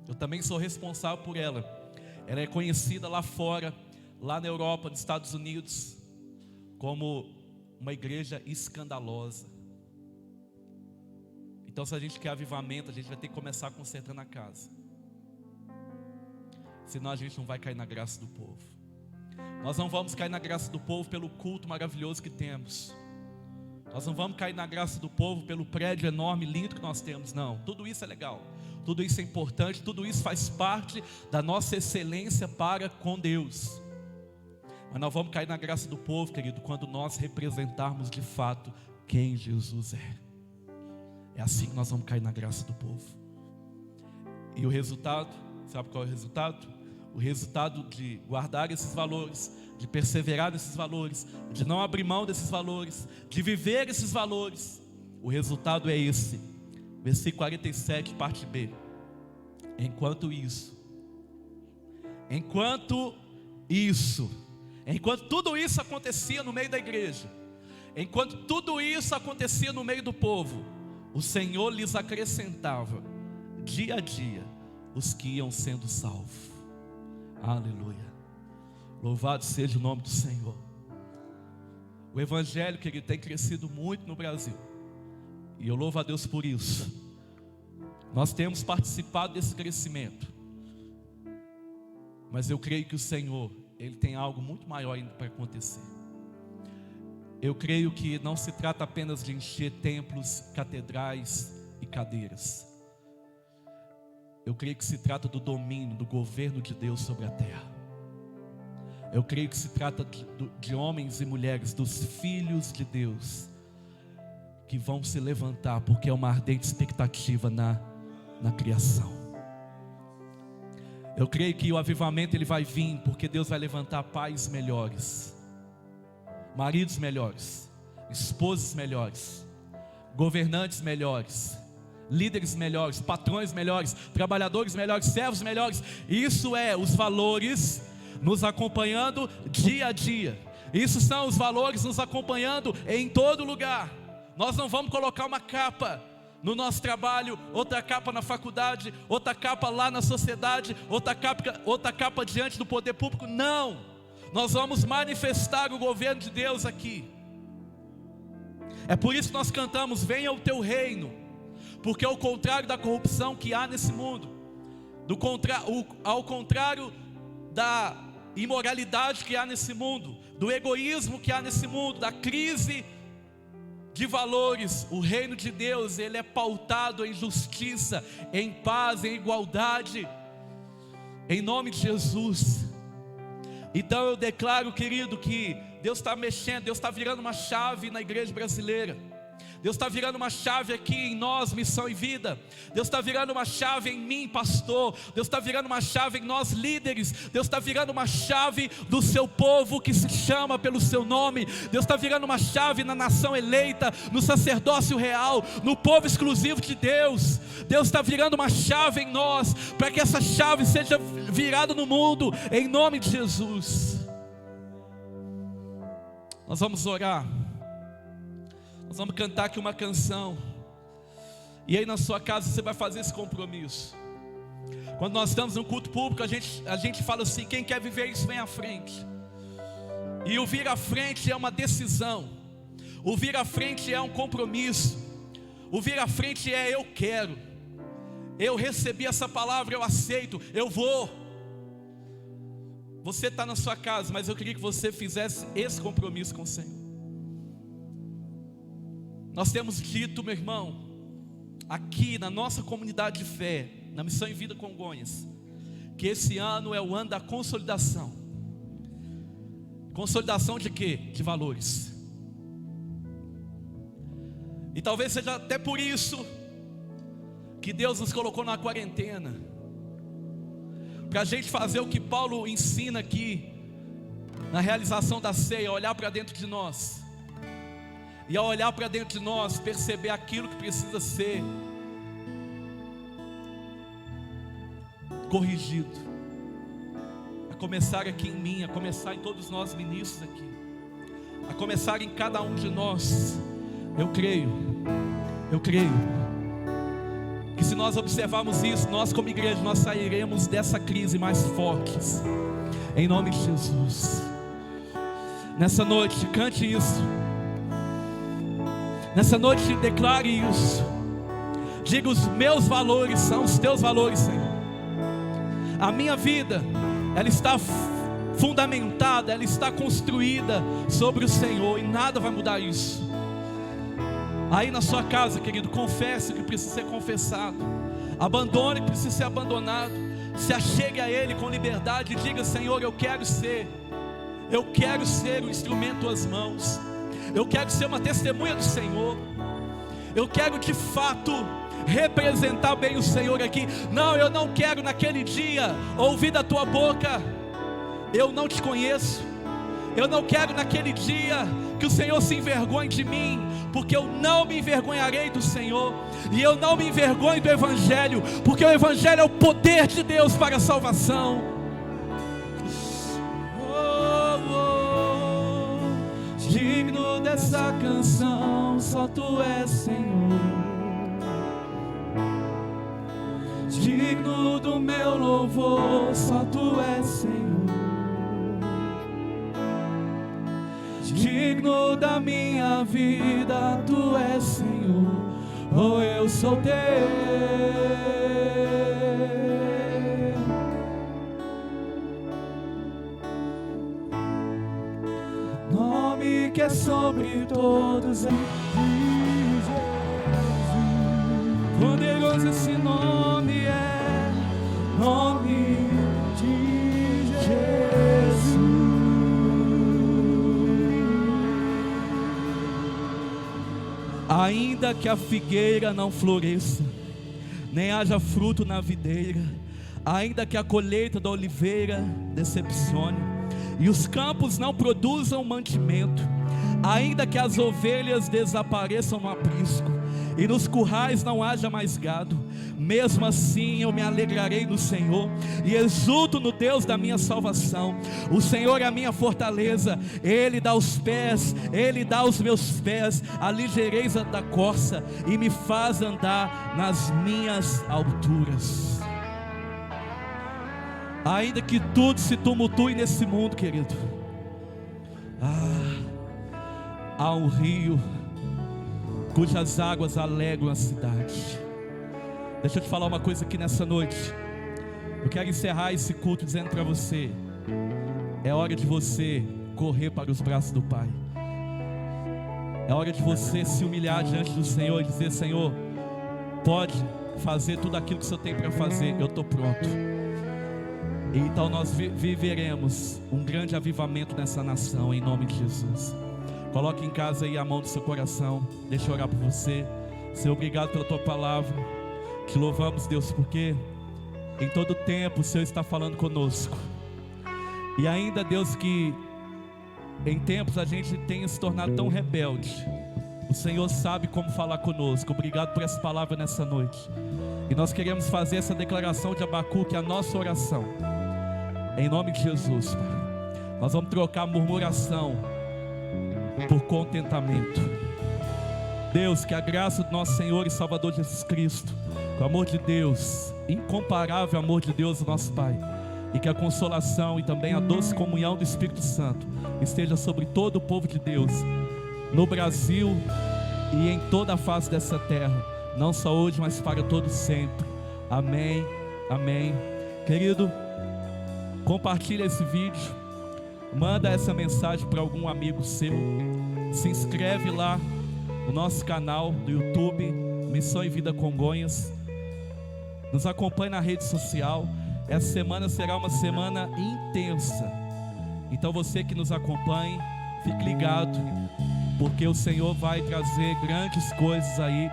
eu também sou responsável por ela. Ela é conhecida lá fora, lá na Europa, nos Estados Unidos, como uma igreja escandalosa. Então, se a gente quer avivamento, a gente vai ter que começar consertando a casa, senão a gente não vai cair na graça do povo. Nós não vamos cair na graça do povo pelo culto maravilhoso que temos. Nós não vamos cair na graça do povo pelo prédio enorme, lindo que nós temos, não. Tudo isso é legal, tudo isso é importante, tudo isso faz parte da nossa excelência para com Deus. Mas nós vamos cair na graça do povo, querido, quando nós representarmos de fato quem Jesus é. É assim que nós vamos cair na graça do povo. E o resultado, sabe qual é o resultado? O resultado de guardar esses valores, de perseverar nesses valores, de não abrir mão desses valores, de viver esses valores. O resultado é esse. Versículo 47, parte B. Enquanto tudo isso acontecia no meio da igreja, enquanto tudo isso acontecia no meio do povo, o Senhor lhes acrescentava dia a dia os que iam sendo salvos. Aleluia. Louvado seja o nome do Senhor. O evangelho, querido, tem crescido muito no Brasil, e eu louvo a Deus por isso. Nós temos participado desse crescimento, mas eu creio que o Senhor, Ele tem algo muito maior ainda para acontecer. Eu creio que não se trata apenas de encher templos, catedrais e cadeiras. Eu creio que se trata do domínio, do governo de Deus sobre a terra. Eu creio que se trata de homens e mulheres, dos filhos de Deus, que vão se levantar, porque é uma ardente expectativa na criação. Eu creio que o avivamento ele vai vir, porque Deus vai levantar pais melhores, maridos melhores, esposas melhores, governantes melhores, líderes melhores, patrões melhores, trabalhadores melhores, servos melhores. Isso é os valores nos acompanhando dia a dia. Isso são os valores nos acompanhando em todo lugar. Nós não vamos colocar uma capa no nosso trabalho, outra capa na faculdade, outra capa lá na sociedade, outra capa diante do poder público. Não. Nós vamos manifestar o governo de Deus aqui. É por isso que nós cantamos: venha o teu reino, porque ao contrário da corrupção que há nesse mundo, ao contrário da imoralidade que há nesse mundo, do egoísmo que há nesse mundo, da crise de valores, o reino de Deus ele é pautado em justiça, em paz, em igualdade, em nome de Jesus. Então eu declaro, querido, que Deus está mexendo, Deus está virando uma chave na igreja brasileira. Deus está virando uma chave aqui em nós, Missão e Vida. Deus está virando uma chave em mim, pastor. Deus está virando uma chave em nós, líderes. Deus está virando uma chave do seu povo que se chama pelo seu nome. Deus está virando uma chave na nação eleita, no sacerdócio real, no povo exclusivo de Deus. Deus está virando uma chave em nós, para que essa chave seja virada no mundo, em nome de Jesus. Nós vamos orar. Nós vamos cantar aqui uma canção. E aí na sua casa você vai fazer esse compromisso. Quando nós estamos no culto público, a gente fala assim: quem quer viver isso, vem à frente. E o vir à frente é uma decisão. O vir à frente é um compromisso. O vir à frente é: eu quero. Eu recebi essa palavra, eu aceito, eu vou. Você está na sua casa, mas eu queria que você fizesse esse compromisso com o Senhor. Nós temos dito, meu irmão, aqui na nossa comunidade de fé, na Missão em Vida Congonhas, que esse ano é o ano da consolidação. Consolidação de quê? De valores. E talvez seja até por isso que Deus nos colocou na quarentena, para a gente fazer o que Paulo ensina aqui na realização da ceia: olhar para dentro de nós, e ao olhar para dentro de nós, perceber aquilo que precisa ser corrigido, a começar aqui em mim, a começar em todos nós ministros aqui, a começar em cada um de nós. Eu creio que se nós observarmos isso, nós como igreja, nós sairemos dessa crise mais fortes, em nome de Jesus. Nessa noite, cante isso. Nessa noite, declare isso. Diga: os meus valores são os teus valores, Senhor. A minha vida, ela está fundamentada, ela está construída sobre o Senhor, e nada vai mudar isso. Aí na sua casa, querido, confesse o que precisa ser confessado, abandone o que precisa ser abandonado, se achegue a Ele com liberdade e diga: Senhor, eu quero ser o instrumento das mãos, eu quero ser uma testemunha do Senhor, eu quero de fato representar bem o Senhor aqui. Não, eu não quero naquele dia ouvir da tua boca: eu não te conheço. Eu não quero naquele dia que o Senhor se envergonhe de mim, porque eu não me envergonharei do Senhor, e eu não me envergonho do Evangelho, porque o Evangelho é o poder de Deus para a salvação. Digno dessa canção, só Tu és, Senhor. Digno do meu louvor, só Tu és, Senhor. Digno da minha vida, Tu és, Senhor. Oh, eu sou Teu. Nome que é sobre todos, é Jesus. Poderoso esse nome é, nome de Jesus. Ainda que a figueira não floresça, nem haja fruto na videira, ainda que a colheita da oliveira decepcione, e os campos não produzam mantimento, ainda que as ovelhas desapareçam no aprisco, e nos currais não haja mais gado, mesmo assim eu me alegrarei no Senhor, e exulto no Deus da minha salvação. O Senhor é a minha fortaleza, Ele dá os pés, Ele dá aos meus pés a ligeireza da corça, e me faz andar nas minhas alturas. Ainda que tudo se tumultue nesse mundo, querido, há um rio cujas águas alegram a cidade. Deixa eu te falar uma coisa aqui nessa noite. Eu quero encerrar esse culto dizendo para você: é hora de você correr para os braços do Pai. É hora de você se humilhar diante do Senhor e dizer: Senhor, pode fazer tudo aquilo que o Senhor tem para fazer, eu estou pronto. E então nós viveremos um grande avivamento nessa nação, em nome de Jesus. Coloque em casa aí a mão do seu coração. Deixa eu orar por você. Senhor, obrigado pela Tua palavra. Te louvamos, Deus, porque em todo tempo o Senhor está falando conosco. E ainda, Deus, que em tempos a gente tenha se tornado tão rebelde, o Senhor sabe como falar conosco. Obrigado por essa palavra nessa noite. E nós queremos fazer essa declaração de Abacuque, a nossa oração, em nome de Jesus, Pai. Nós vamos trocar murmuração por contentamento. Deus, que a graça do nosso Senhor e Salvador Jesus Cristo, o amor de Deus, incomparável amor de Deus, nosso Pai, e que a consolação e também a doce comunhão do Espírito Santo esteja sobre todo o povo de Deus, no Brasil e em toda a face dessa terra, não só hoje, mas para todo sempre. Amém, amém. Querido, compartilha esse vídeo, manda essa mensagem para algum amigo seu, se inscreve lá no nosso canal do YouTube, Missão e Vida Congonhas, nos acompanhe na rede social. Essa semana será uma semana intensa, então você que nos acompanhe, fique ligado, porque o Senhor vai trazer grandes coisas aí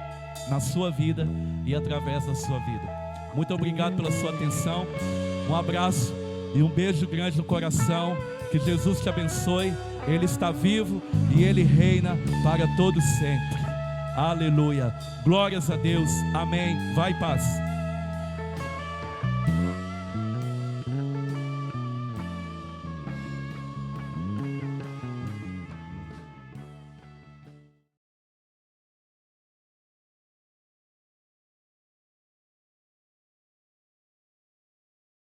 na sua vida e através da sua vida. Muito obrigado pela sua atenção, um abraço e um beijo grande no coração. Que Jesus te abençoe. Ele está vivo e Ele reina para todo sempre. Aleluia, glórias a Deus, amém. Vai em paz.